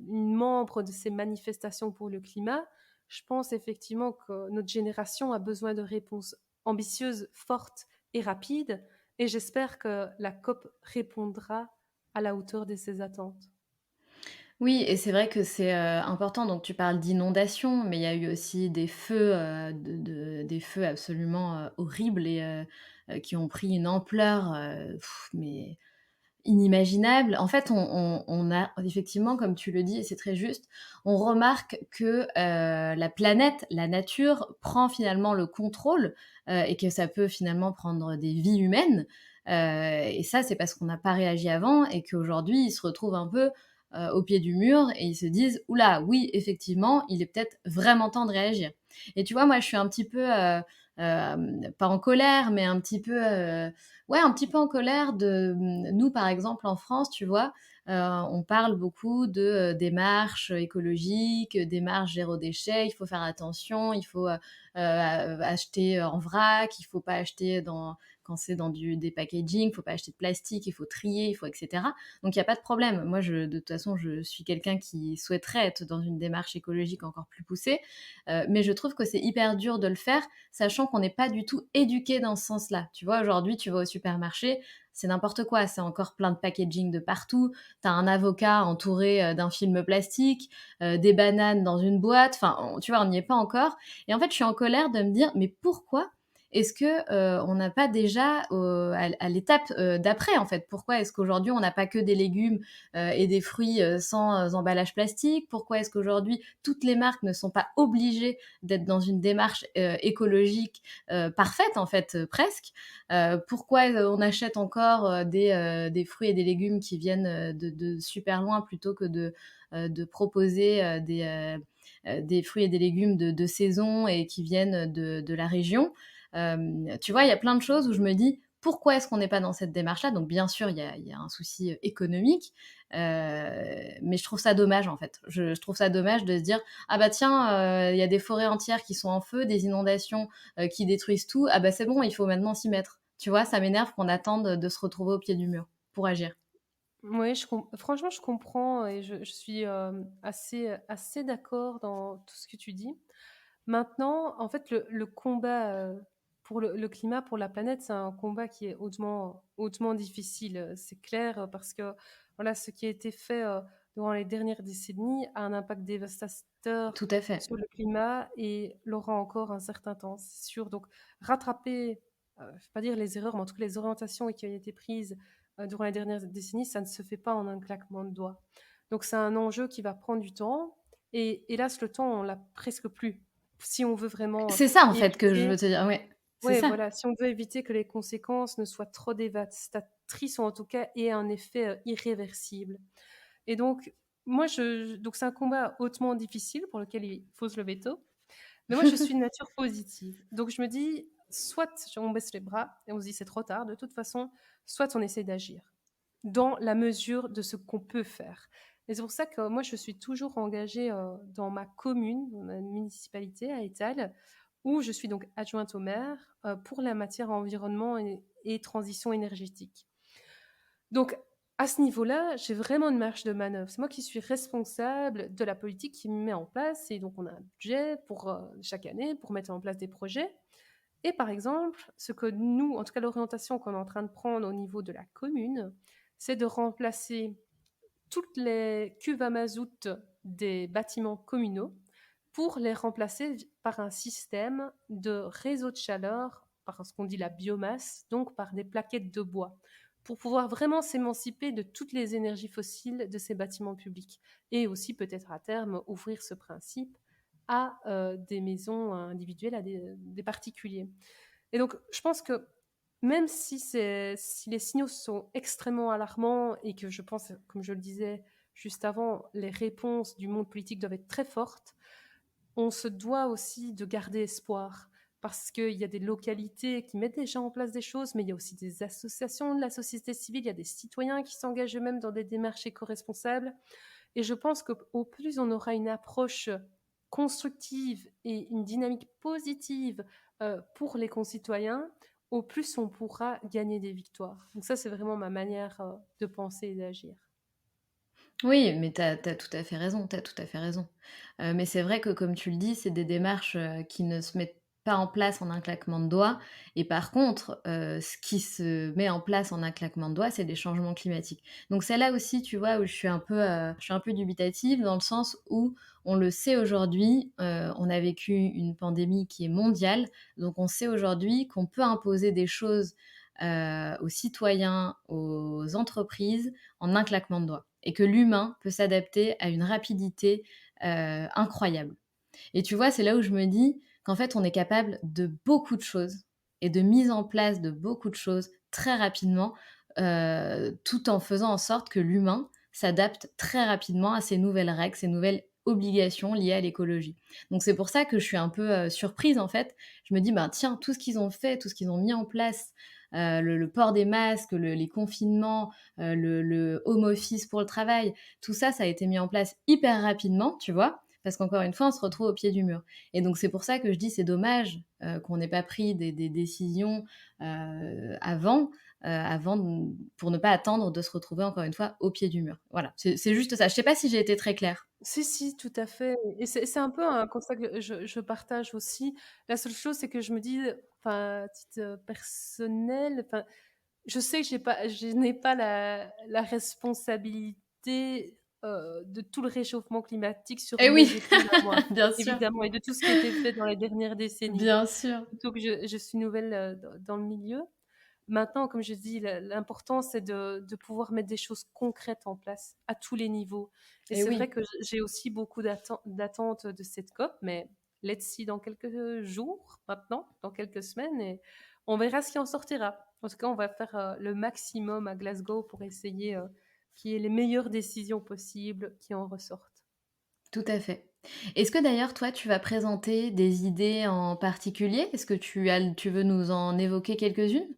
B: membre de ces manifestations pour le climat. Je pense effectivement que notre génération a besoin de réponses ambitieuses, fortes et rapides, et j'espère que la COP répondra à la hauteur de ces attentes.
A: Oui, et c'est vrai que c'est, important. Donc tu parles d'inondations, mais il y a eu aussi des feux, des feux absolument, horribles et qui ont pris une ampleur, mais inimaginable. En fait, on a effectivement, comme tu le dis et c'est très juste, on remarque que, la planète, la nature prend finalement le contrôle, et que ça peut finalement prendre des vies humaines, et ça, c'est parce qu'on n'a pas réagi avant et qu'aujourd'hui, ils se retrouvent un peu, au pied du mur et ils se disent: «Ouh là, oui, effectivement, il est peut-être vraiment temps de réagir». Et tu vois, moi, je suis un petit peu, pas en colère, mais un petit peu, ouais, un petit peu en colère de nous, par exemple, en France, tu vois, on parle beaucoup de démarches écologiques, démarches zéro déchet. Il faut faire attention, il faut acheter en vrac, il faut pas acheter quand c'est dans des packaging, il faut pas acheter de plastique, il faut trier, il faut etc. Donc il y a pas de problème. Moi, de toute façon, je suis quelqu'un qui souhaiterait être dans une démarche écologique encore plus poussée, mais je trouve que c'est hyper dur de le faire, sachant qu'on n'est pas du tout éduqué dans ce sens-là. Tu vois, aujourd'hui, tu vas au supermarché, c'est n'importe quoi, c'est encore plein de packaging de partout. T'as un avocat entouré d'un film plastique, des bananes dans une boîte. Enfin, tu vois, on n'y est pas encore. Et en fait, je suis en colère de me dire, mais pourquoi est-ce que on n'a pas déjà à l'étape d'après en fait? Pourquoi est-ce qu'aujourd'hui on n'a pas que des légumes et des fruits sans emballage plastique? Pourquoi est-ce qu'aujourd'hui toutes les marques ne sont pas obligées d'être dans une démarche écologique parfaite en fait presque? Pourquoi on achète encore des fruits et des légumes qui viennent de super loin plutôt que de proposer des fruits et des légumes de saison et qui viennent de la région? Tu vois, il y a plein de choses où je me dis pourquoi est-ce qu'on n'est pas dans cette démarche-là? Donc bien sûr, il y a un souci économique, mais je trouve ça dommage en fait. Je trouve ça dommage de se dire ah bah tiens, il y a des forêts entières qui sont en feu, des inondations qui détruisent tout. Ah bah c'est bon, il faut maintenant s'y mettre. Tu vois, ça m'énerve qu'on attende de se retrouver au pied du mur pour agir.
B: Oui, franchement, je comprends et je suis assez d'accord dans tout ce que tu dis. Maintenant, en fait, le combat pour le climat, pour la planète, c'est un combat qui est hautement difficile, c'est clair, parce que voilà, ce qui a été fait durant les dernières décennies a un impact dévastateur
A: Tout à fait.
B: sur le climat et l'aura encore un certain temps, c'est sûr. Donc, rattraper, je ne vais pas dire les erreurs, mais en tout cas les orientations qui ont été prises durant les dernières décennies, ça ne se fait pas en un claquement de doigts. Donc, c'est un enjeu qui va prendre du temps. Et hélas, le temps, on l'a presque plus si on veut vraiment
A: C'est ça en fait que je veux
B: éviter,
A: te dire. Ouais, c'est
B: ouais,
A: ça.
B: voilà, si on veut éviter que les conséquences ne soient trop dévastatrices ou en tout cas aient un effet irréversible. Et donc, donc c'est un combat hautement difficile pour lequel il faut se lever tôt. Mais moi, je suis de nature positive. Donc, je me dis, soit on baisse les bras et on se dit c'est trop tard, de toute façon, soit on essaie d'agir dans la mesure de ce qu'on peut faire. Et c'est pour ça que moi, je suis toujours engagée dans ma commune, dans ma municipalité à Étal, où je suis donc adjointe au maire pour la matière environnement et transition énergétique. Donc, à ce niveau-là, j'ai vraiment une marge de manœuvre. C'est moi qui suis responsable de la politique qui met en place. Et donc, on a un budget pour chaque année pour mettre en place des projets. Et par exemple, ce que nous, en tout cas l'orientation qu'on est en train de prendre au niveau de la commune, c'est de remplacer toutes les cuves à mazout des bâtiments communaux pour les remplacer par un système de réseau de chaleur, par ce qu'on dit la biomasse, donc par des plaquettes de bois, pour pouvoir vraiment s'émanciper de toutes les énergies fossiles de ces bâtiments publics. Et aussi peut-être à terme ouvrir ce principe à des maisons individuelles, à des particuliers. Et donc je pense que même si les signaux sont extrêmement alarmants et que je pense, comme je le disais juste avant, les réponses du monde politique doivent être très fortes, on se doit aussi de garder espoir parce qu'il y a des localités qui mettent déjà en place des choses, mais il y a aussi des associations de la société civile, il y a des citoyens qui s'engagent eux-mêmes dans des démarches éco-responsables. Et je pense qu'au plus on aura une approche constructive et une dynamique positive pour les concitoyens, au plus on pourra gagner des victoires. Donc ça, c'est vraiment ma manière de penser et d'agir.
A: Oui, mais tu as tout à fait raison, tu as tout à fait raison. Mais c'est vrai que comme tu le dis, c'est des démarches, qui ne se mettent pas en place en un claquement de doigts et par contre, ce qui se met en place en un claquement de doigts, c'est des changements climatiques. Donc c'est là aussi, tu vois, où je suis un peu dubitative dans le sens où on le sait aujourd'hui, on a vécu une pandémie qui est mondiale, donc on sait aujourd'hui qu'on peut imposer des choses, aux citoyens, aux entreprises en un claquement de doigts et que l'humain peut s'adapter à une rapidité incroyable. Et tu vois, c'est là où je me dis qu'en fait, on est capable de beaucoup de choses et de mise en place de beaucoup de choses très rapidement, tout en faisant en sorte que l'humain s'adapte très rapidement à ces nouvelles règles, ces nouvelles obligations liées à l'écologie. Donc c'est pour ça que je suis un peu surprise en fait. Je me dis, ben tiens, tout ce qu'ils ont fait, tout ce qu'ils ont mis en place, le port des masques, les confinements, le home office pour le travail, tout ça, ça a été mis en place hyper rapidement, tu vois, parce qu'encore une fois, on se retrouve au pied du mur. Et donc c'est pour ça que je dis c'est dommage qu'on n'ait pas pris des décisions avant, pour ne pas attendre de se retrouver encore une fois au pied du mur. Voilà, c'est juste ça. Je sais pas si j'ai été très claire.
B: Si, si, tout à fait. Et c'est un peu un constat que je partage aussi. La seule chose, c'est que je me dis, enfin, à titre personnel, enfin, je sais que je n'ai pas la responsabilité de tout le réchauffement climatique sur
A: Eh
B: mes
A: oui,
B: épaules à moi,
A: bien sûr,
B: évidemment, et de tout ce qui a été fait dans les dernières décennies.
A: bien sûr.
B: Plutôt que je suis nouvelle dans le milieu. Maintenant, comme je dis, l'important, c'est de pouvoir mettre des choses concrètes en place à tous les niveaux. Et
A: Eh
B: c'est vrai
A: oui.
B: que j'ai aussi beaucoup d'attentes de cette COP, mais let's see dans quelques jours maintenant, dans quelques semaines, et on verra ce qui en sortira. En tout cas, on va faire le maximum à Glasgow pour essayer qu'il y ait les meilleures décisions possibles qui en ressortent.
A: Tout à fait. Est-ce que d'ailleurs, toi, tu vas présenter des idées en particulier? Est-ce que tu veux nous en évoquer quelques-unes?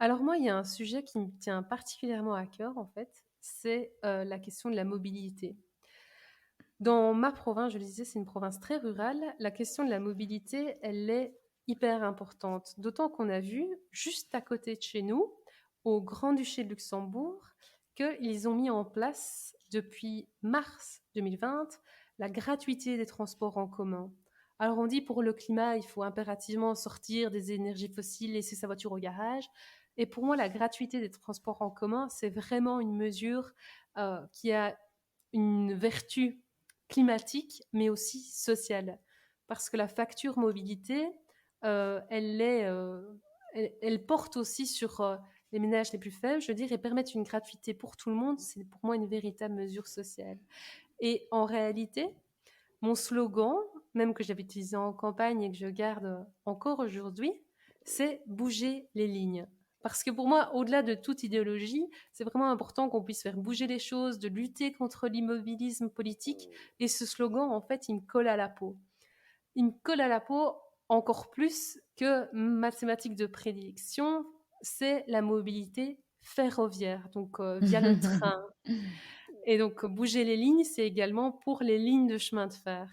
B: Alors moi, il y a un sujet qui me tient particulièrement à cœur, en fait, c'est la question de la mobilité. Dans ma province, je le disais, c'est une province très rurale. La question de la mobilité, elle est hyper importante. D'autant qu'on a vu, juste à côté de chez nous, au Grand-Duché de Luxembourg, qu'ils ont mis en place depuis mars 2020 la gratuité des transports en commun. Alors on dit pour le climat, il faut impérativement sortir des énergies fossiles, laisser sa voiture au garage. Et pour moi, la gratuité des transports en commun, c'est vraiment une mesure qui a une vertu climatique, mais aussi sociale. Parce que la facture mobilité, elle porte aussi sur les ménages les plus faibles, je veux dire, et permettre une gratuité pour tout le monde, c'est pour moi une véritable mesure sociale. Et en réalité, mon slogan, même que j'avais utilisé en campagne et que je garde encore aujourd'hui, c'est bouger les lignes. Parce que pour moi, au-delà de toute idéologie, c'est vraiment important qu'on puisse faire bouger les choses, de lutter contre l'immobilisme politique. Et ce slogan, en fait, il me colle à la peau. Il me colle à la peau encore plus que mathématiques de prédiction, c'est la mobilité ferroviaire, donc via le train. Et donc, bouger les lignes, c'est également pour les lignes de chemin de fer.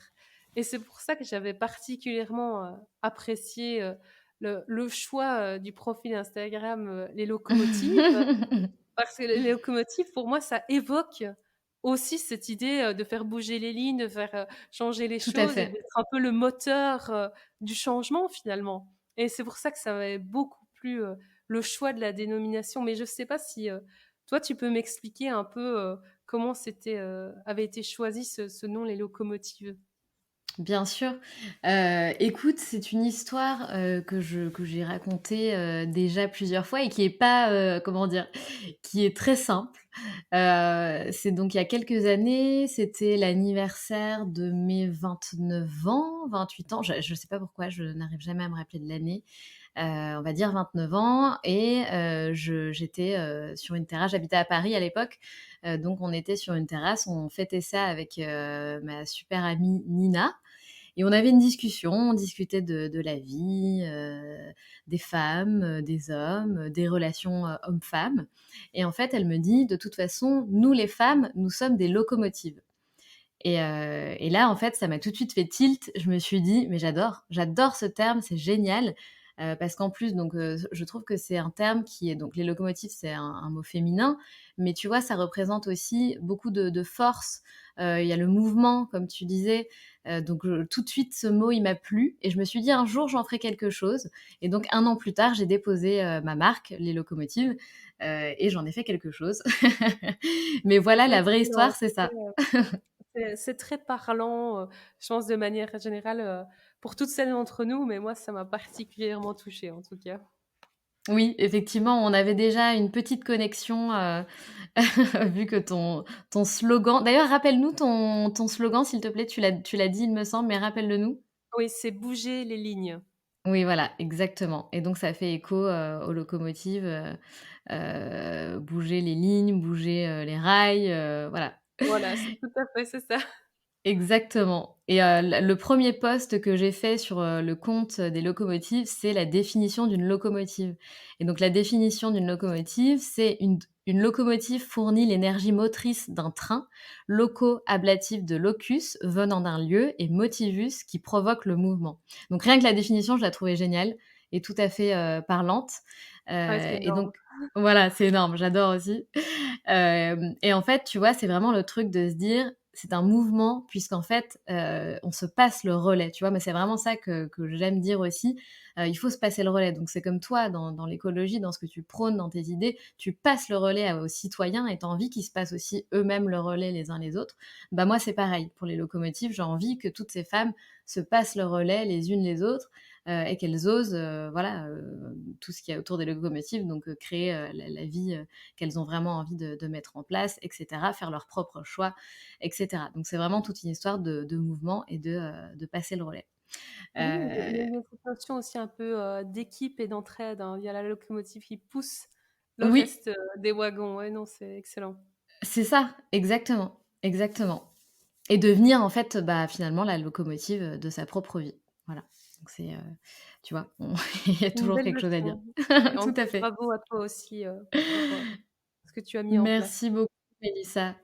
B: Et c'est pour ça que j'avais particulièrement apprécié le choix du profil Instagram, les locomotives, parce que les locomotives, pour moi, ça évoque aussi cette idée de faire bouger les lignes, de faire changer les
A: Tout à
B: choses et
A: fait.
B: d'être un peu le moteur du changement finalement. Et c'est pour ça que ça m'avait beaucoup plu le choix de la dénomination. Mais je ne sais pas si toi, tu peux m'expliquer un peu comment avait été choisi ce nom, les locomotives.
A: Bien sûr. Écoute, c'est une histoire, que j'ai racontée, déjà plusieurs fois et qui est pas, comment dire? Qui est très simple. C'est donc il y a quelques années, c'était l'anniversaire de mes 29 ans, 28 ans, je sais pas pourquoi, je n'arrive jamais à me rappeler de l'année. On va dire 29 ans et j'étais, sur une terrasse. J'habitais à Paris à l'époque, donc on était sur une terrasse, on fêtait ça avec, ma super amie Nina et on avait une discussion, on discutait de la vie, des femmes, des hommes, des relations, hommes-femmes et en fait, elle me dit: «De toute façon, nous les femmes, nous sommes des locomotives». Et là, en fait, ça m'a tout de suite fait tilt. Je me suis dit: «Mais j'adore ce terme, c'est génial», parce qu'en plus donc je trouve que c'est un terme qui est donc les locomotives, c'est un mot féminin, mais tu vois, ça représente aussi beaucoup de force. Il y a le mouvement, comme tu disais, donc tout de suite, ce mot, il m'a plu et je me suis dit: «Un jour, j'en ferai quelque chose» et donc 1 an plus tard, j'ai déposé, ma marque, les locomotives, et j'en ai fait quelque chose. Mais voilà, la vraie
B: Excellent.
A: histoire, c'est ça.
B: C'est très parlant, je pense de manière générale, pour toutes celles d'entre nous, mais moi, ça m'a particulièrement touchée, en tout cas.
A: Oui, effectivement, on avait déjà une petite connexion, vu que ton slogan d'ailleurs, rappelle-nous ton slogan, s'il te plaît, tu l'as dit, il me semble, mais rappelle-le nous.
B: Oui, c'est bouger les lignes.
A: Oui, voilà, exactement et donc ça fait écho, aux locomotives, bouger les lignes, bouger, les rails, voilà.
B: Voilà, c'est tout à fait, c'est ça.
A: Exactement et le 1er post que j'ai fait sur, le compte des locomotives, c'est la définition d'une locomotive et donc la définition d'une locomotive, c'est une locomotive fournit l'énergie motrice d'un train, loco ablatif de locus, venant d'un lieu et motivus qui provoque le mouvement. Donc rien que la définition, je la trouvais géniale et tout à fait, parlante,
B: Ouais, c'est
A: et
B: énorme.
A: donc voilà, c'est énorme, j'adore aussi. Hem et en fait, tu vois, c'est vraiment le truc de se dire: «C'est un mouvement» puisqu'en fait, on se passe le relais, tu vois? Mais c'est vraiment ça que j'aime dire aussi, il faut se passer le relais. Donc c'est comme toi dans l'écologie, dans ce que tu prônes, dans tes idées, tu passes le relais aux citoyens et tu as envie qu'ils se passent aussi eux-mêmes le relais les uns les autres. Bah, moi, c'est pareil. Pour les locomotives, j'ai envie que toutes ces femmes se passent le relais les unes les autres, et qu'elles osent, voilà, tout ce qu'il y a autour des locomotives, donc créer, la vie, qu'elles ont vraiment envie de mettre en place et cetera, faire leurs propres choix et cetera. Donc c'est vraiment toute une histoire de mouvement et de passer le relais.
B: Oui, il y a
A: Heu,
B: il y a cette notion aussi un peu, d'équipe et d'entraide, hein. Il y a la locomotive qui pousse le
A: oui,
B: reste, des wagons. Ouais, non, c'est excellent.
A: c'est ça, exactement, exactement et devenir en fait, bah, finalement la locomotive, de sa propre vie. Voilà, donc c'est, tu vois? On il y a
B: Une
A: toujours
B: belle
A: quelque chose à dire.
B: leçon et en
A: Tout
B: tout
A: à
B: cas,
A: fait.
B: bravo à toi aussi, pour, ce que tu as mis en place.
A: Merci beaucoup Mélissa.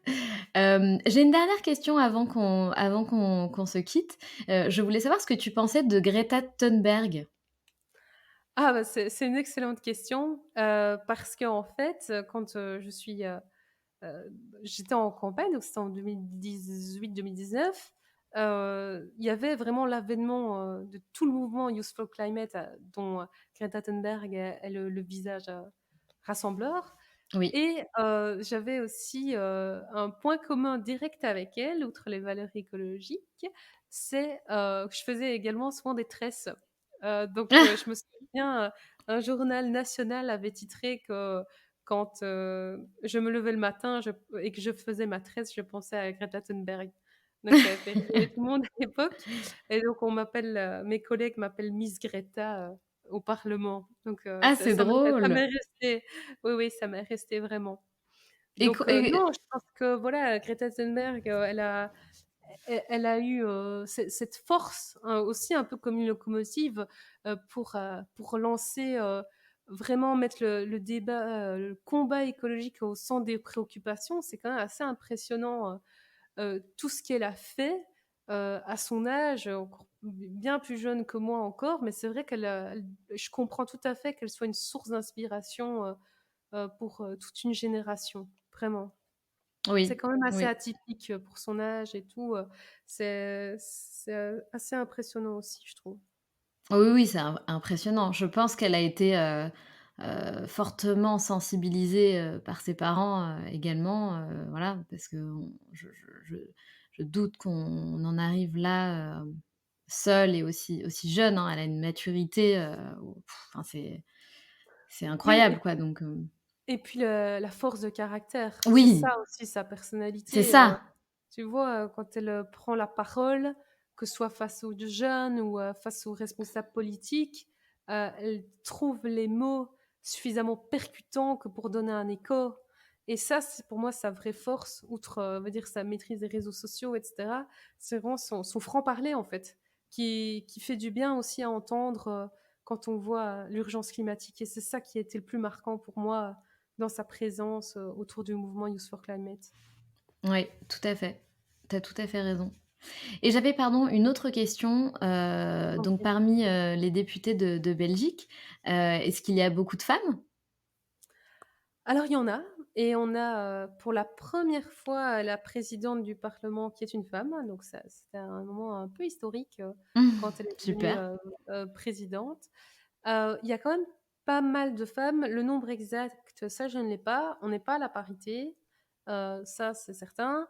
A: J'ai une dernière question avant qu'on se quitte. Je voulais savoir ce que tu pensais de Greta Thunberg?
B: Ah bah, c'est une excellente question, parce qu'en fait, quand, j'étais en campagne, donc c'était en 2018-2019, il y avait vraiment l'avènement, de tout le mouvement Youth for Climate, dont, Greta Thunberg est le visage, rassembleur
A: Oui.
B: et j'avais aussi, un point commun direct avec elle, outre les valeurs écologiques, c'est, que je faisais également souvent des tresses. Donc je me souviens, un journal national avait titré que quand, je me levais le matin et que je faisais ma tresse, je pensais à Greta Thunberg. Donc ça avait fait rire tout le monde à l'époque et donc mes collègues m'appellent Miss Greta, au parlement. Donc
A: Ah,
B: ça
A: c'est
B: ça
A: drôle!
B: m'est resté. Oui, oui, ça m'est resté vraiment.
A: Et
B: Donc
A: et
B: non, je pense que voilà, Greta Thunberg, elle a eu, cette force, aussi un peu comme une locomotive, pour lancer, vraiment mettre le débat, le combat écologique au centre des préoccupations, c'est quand même assez impressionnant, tout ce qu'elle a fait, à son âge, encore bien plus jeune que moi encore, mais c'est vrai je comprends tout à fait qu'elle soit une source d'inspiration, pour, toute une génération, vraiment. C'est
A: Oui,
B: quand même assez
A: oui.
B: atypique, pour son âge et tout, c'est assez impressionnant aussi, je trouve.
A: Oui, oui, c'est impressionnant. Je pense qu'elle a été, fortement sensibilisée, par ses parents, également, voilà, parce qu'on je doute qu'on en arrive là, seule et aussi jeune, hein. Elle a une maturité, enfin c'est
B: Oui
A: incroyable quoi donc
B: et puis la force de caractère, c'est
A: oui,
B: ça aussi sa
A: c'est
B: personnalité,
A: ça.
B: tu vois, quand elle, prend la parole, que ce soit face aux jeunes ou, face aux responsables politiques, elle trouve les mots suffisamment percutants que pour donner un écho et ça, c'est pour moi sa vraie force, outre, on va dire sa maîtrise des réseaux sociaux et cetera. C'est vraiment son franc-parler, en fait, qui fait du bien aussi à entendre, quand on voit l'urgence climatique et c'est ça qui a été le plus marquant pour moi, dans sa présence, autour du mouvement Youth for Climate.
A: Oui, tout à fait. Tu as tout à fait raison. Et j'avais, pardon, une autre question, donc
B: OK.
A: parmi, les députés de Belgique, est-ce qu'il y a beaucoup de femmes?
B: Alors il y en a et on a, pour la première fois, la présidente du parlement qui est une femme, donc ça c'était un moment un peu historique, quand elle est devenue,
A: Super.
B: présidente. Il y a quand même pas mal de femmes. Le nombre exact, ça je ne l'ai pas. On n'est pas à la parité, ça c'est certain.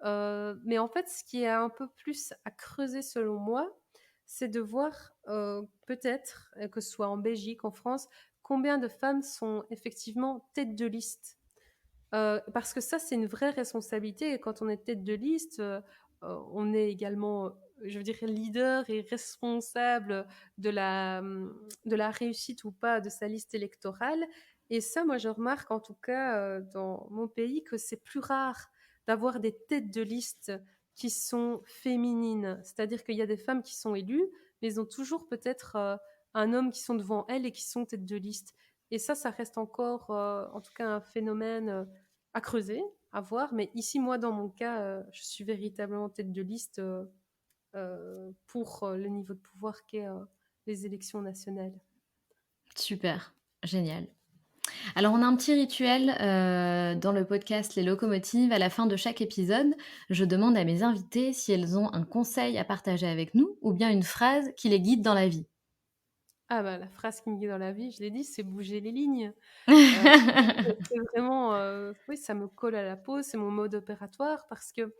B: Mais en fait, ce qui est un peu plus à creuser selon moi, c'est de voir, peut-être, que ce soit en Belgique, en France, combien de femmes sont effectivement tête de liste. Parce que ça, c'est une vraie responsabilité et quand on est tête de liste, on est également, je veux dire leader et responsable de la réussite ou pas de sa liste électorale et ça, moi, je remarque en tout cas, dans mon pays que c'est plus rare d'avoir des têtes de liste qui sont féminines. C'est-à-dire qu'il y a des femmes qui sont élues, mais elles ont toujours peut-être, un homme qui sont devant elles et qui sont tête de liste et ça reste encore, en tout cas un phénomène, à creuser, à voir. Mais ici, moi, dans mon cas, je suis véritablement tête de liste pour le niveau de pouvoir qu'est les élections nationales.
A: Super, génial. Alors on a un petit rituel, dans le podcast Les Locomotives. À la fin de chaque épisode, je demande à mes invités si elles ont un conseil à partager avec nous ou bien une phrase qui les guide dans la vie.
B: Ah bah, la phrase qui me guide dans la vie, je l'ai dit, c'est bouger les lignes. Euh, c'est vraiment, oui, ça me colle à la peau, c'est mon mode opératoire parce que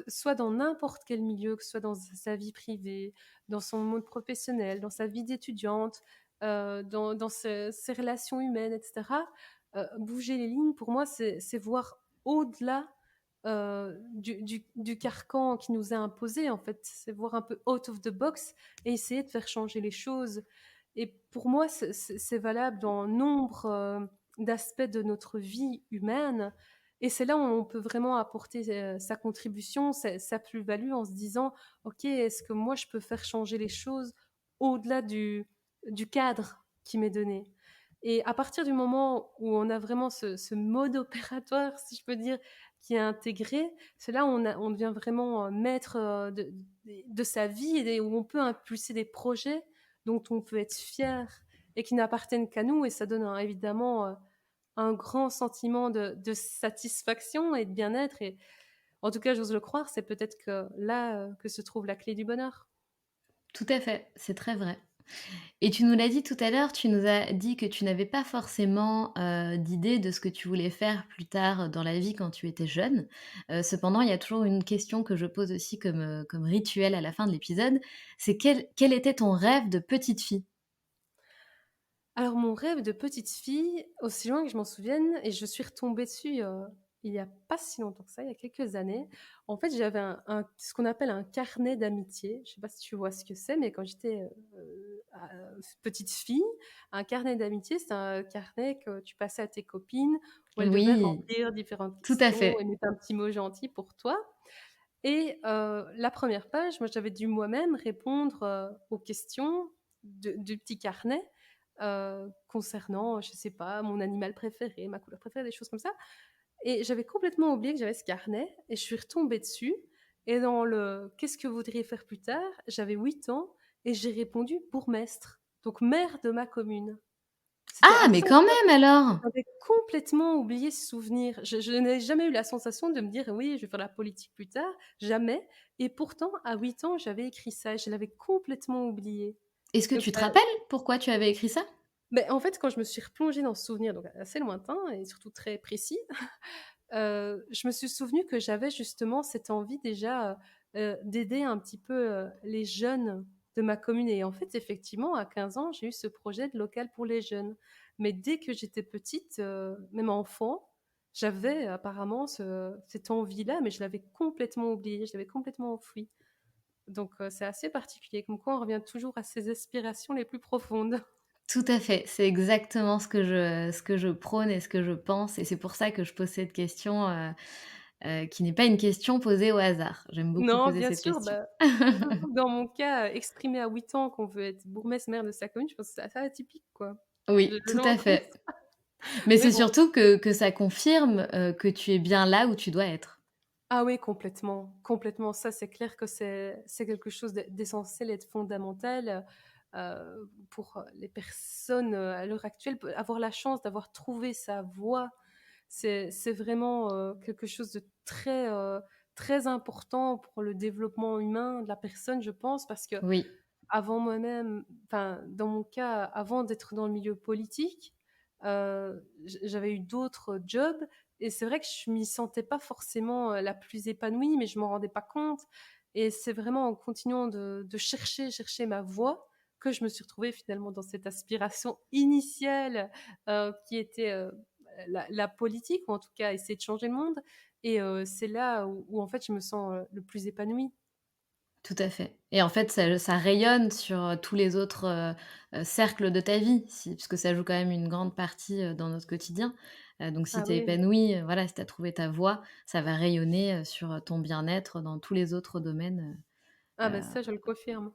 B: soit dans n'importe quel milieu, que ce soit dans sa vie privée, dans son monde professionnel, dans sa vie d'étudiante, dans ses relations humaines, etc. Bouger les lignes, pour moi, c'est voir au-delà du carcan qui nous est imposé, en fait. C'est voir un peu out of the box et essayer de faire changer les choses. Et pour moi, c'est valable dans nombre d'aspects de notre vie humaine. Et c'est là où on peut vraiment apporter sa contribution, sa plus-value en se disant, OK, est-ce que moi, je peux faire changer les choses au-delà du cadre qui m'est donné. Et à partir du moment où on a vraiment ce mode opératoire, si je peux dire, qui est intégré, c'est là où on devient vraiment maître de sa vie et où on peut impulser des projets dont on peut être fier et qui n'appartiennent qu'à nous. Et ça donne évidemment un grand sentiment de satisfaction et de bien-être. Et en tout cas, j'ose le croire, c'est peut-être que là que se trouve la clé du bonheur.
A: Tout à fait, c'est très vrai. Et tu nous l'as dit tout à l'heure, tu nous as dit que tu n'avais pas forcément, d'idée de ce que tu voulais faire plus tard dans la vie quand tu étais jeune. Cependant, il y a toujours une question que je pose aussi comme rituel à la fin de l'épisode, c'est quel était ton rêve de petite fille?
B: Alors mon rêve de petite fille, aussi loin que je m'en souvienne, et je suis retombée dessus il y a pas si longtemps que ça, il y a quelques années. En fait, j'avais ce qu'on appelle un carnet d'amitié. Je sais pas si tu vois ce que c'est, mais quand j'étais petite fille, un carnet d'amitié, c'est un carnet que tu passais à tes copines où elles devaient
A: Oui,
B: remplir différentes
A: tout à
B: questions et
A: fait.
B: mettre un petit mot gentil pour toi. Et la première page, moi, j'avais dû moi-même répondre aux questions du petit carnet concernant, je sais pas, mon animal préféré, ma couleur préférée, des choses comme ça. Et j'avais complètement oublié que j'avais ce carnet et je suis retombée dessus. Et dans le «Qu'est-ce que vous voudriez faire plus tard?» j'avais 8 ans et j'ai répondu bourgmestre, donc maire de ma commune. C'était
A: Ah, mais
B: assez
A: quand même alors!
B: J'avais complètement oublié ce souvenir. Je n'ai jamais eu la sensation de me dire: «Oui, je vais faire la politique plus tard», jamais. Et pourtant, à 8 ans, j'avais écrit ça et je l'avais complètement oublié.
A: Est-ce que
B: Donc
A: tu te
B: ça
A: rappelles pourquoi tu avais écrit ça?
B: beh, en fait, quand je me suis replongée dans ce souvenir, donc assez lointain et surtout très précis, je me suis souvenue que j'avais justement cette envie déjà, d'aider un petit peu, les jeunes de ma commune. Et en fait, effectivement, à 15 ans, j'ai eu ce projet de local pour les jeunes. Mais dès que j'étais petite, même enfant, j'avais apparemment cette envie-là, mais je l'avais complètement oubliée, je l'avais complètement enfouie. Donc c'est assez particulier, comme quoi on revient toujours à ses aspirations les plus profondes.
A: Tout à fait, c'est exactement ce que je prône et ce que je pense et c'est pour ça que je pose cette question, qui n'est pas une question posée au hasard. J'aime beaucoup
B: Non,
A: poser
B: bien
A: cette
B: sûr,
A: question.
B: bah, surtout que dans mon cas, exprimer à 8 ans qu'on veut être bourgmestre, maire de sa commune, je pense que c'est assez atypique, quoi. Je
A: Oui,
B: je
A: tout
B: le
A: à
B: retrouve.
A: fait. Mais
B: Mais
A: c'est
B: bon.
A: surtout que ça confirme, que tu es bien là où tu dois être.
B: Ah oui, complètement, complètement. Ça, c'est clair que c'est quelque chose d'essentiel et de fondamental, pour les personnes, à l'heure actuelle. Avoir la chance d'avoir trouvé sa voie, c'est vraiment, quelque chose de très, très important pour le développement humain de la personne, je pense. Parce que
A: Oui,
B: avant moi-même, enfin, dans mon cas, avant d'être dans le milieu politique, j'avais eu d'autres jobs et c'est vrai que je m'y sentais pas forcément, la plus épanouie, mais je m'en rendais pas compte. Et c'est vraiment en continuant de chercher ma voie que je me suis retrouvée finalement dans cette aspiration initiale, qui était, la politique, ou en tout cas essayer de changer le monde. Et c'est là où en fait je me sens, le plus épanouie.
A: tout à fait et en fait, ça rayonne sur, tous les autres, cercles de ta vie, puisque ça joue quand même une grande partie, dans notre quotidien. Donc si
B: Ah
A: tu es
B: oui.
A: épanouie, voilà, si tu as trouvé ta voie, ça va rayonner, sur, ton bien-être dans tous les autres domaines,
B: Ah bah ça, je le confirme.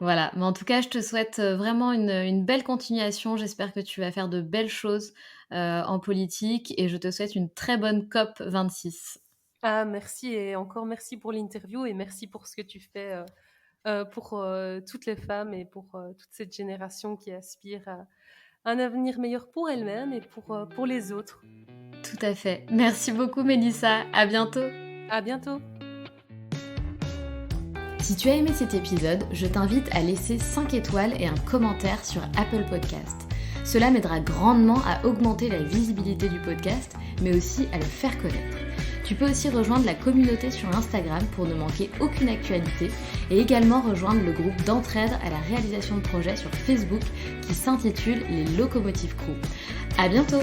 A: Voilà, mais en tout cas, je te souhaite, vraiment une belle continuation. J'espère que tu vas faire de belles choses, en politique et je te souhaite une très bonne COP 26.
B: Ah merci, et encore merci pour l'interview et merci pour ce que tu fais, pour, toutes les femmes et pour, toute cette génération qui aspire à un avenir meilleur pour elle-même et pour les autres.
A: Tout à fait. Merci beaucoup Mélissa, à bientôt.
B: À bientôt.
A: Si tu as aimé cet épisode, je t'invite à laisser 5 étoiles et un commentaire sur Apple Podcast. Cela m'aidera grandement à augmenter la visibilité du podcast, mais aussi à le faire connaître. Tu peux aussi rejoindre la communauté sur Instagram pour ne manquer aucune actualité et également rejoindre le groupe d'entraide à la réalisation de projets sur Facebook qui s'intitule Les Locomotives Crew. À bientôt!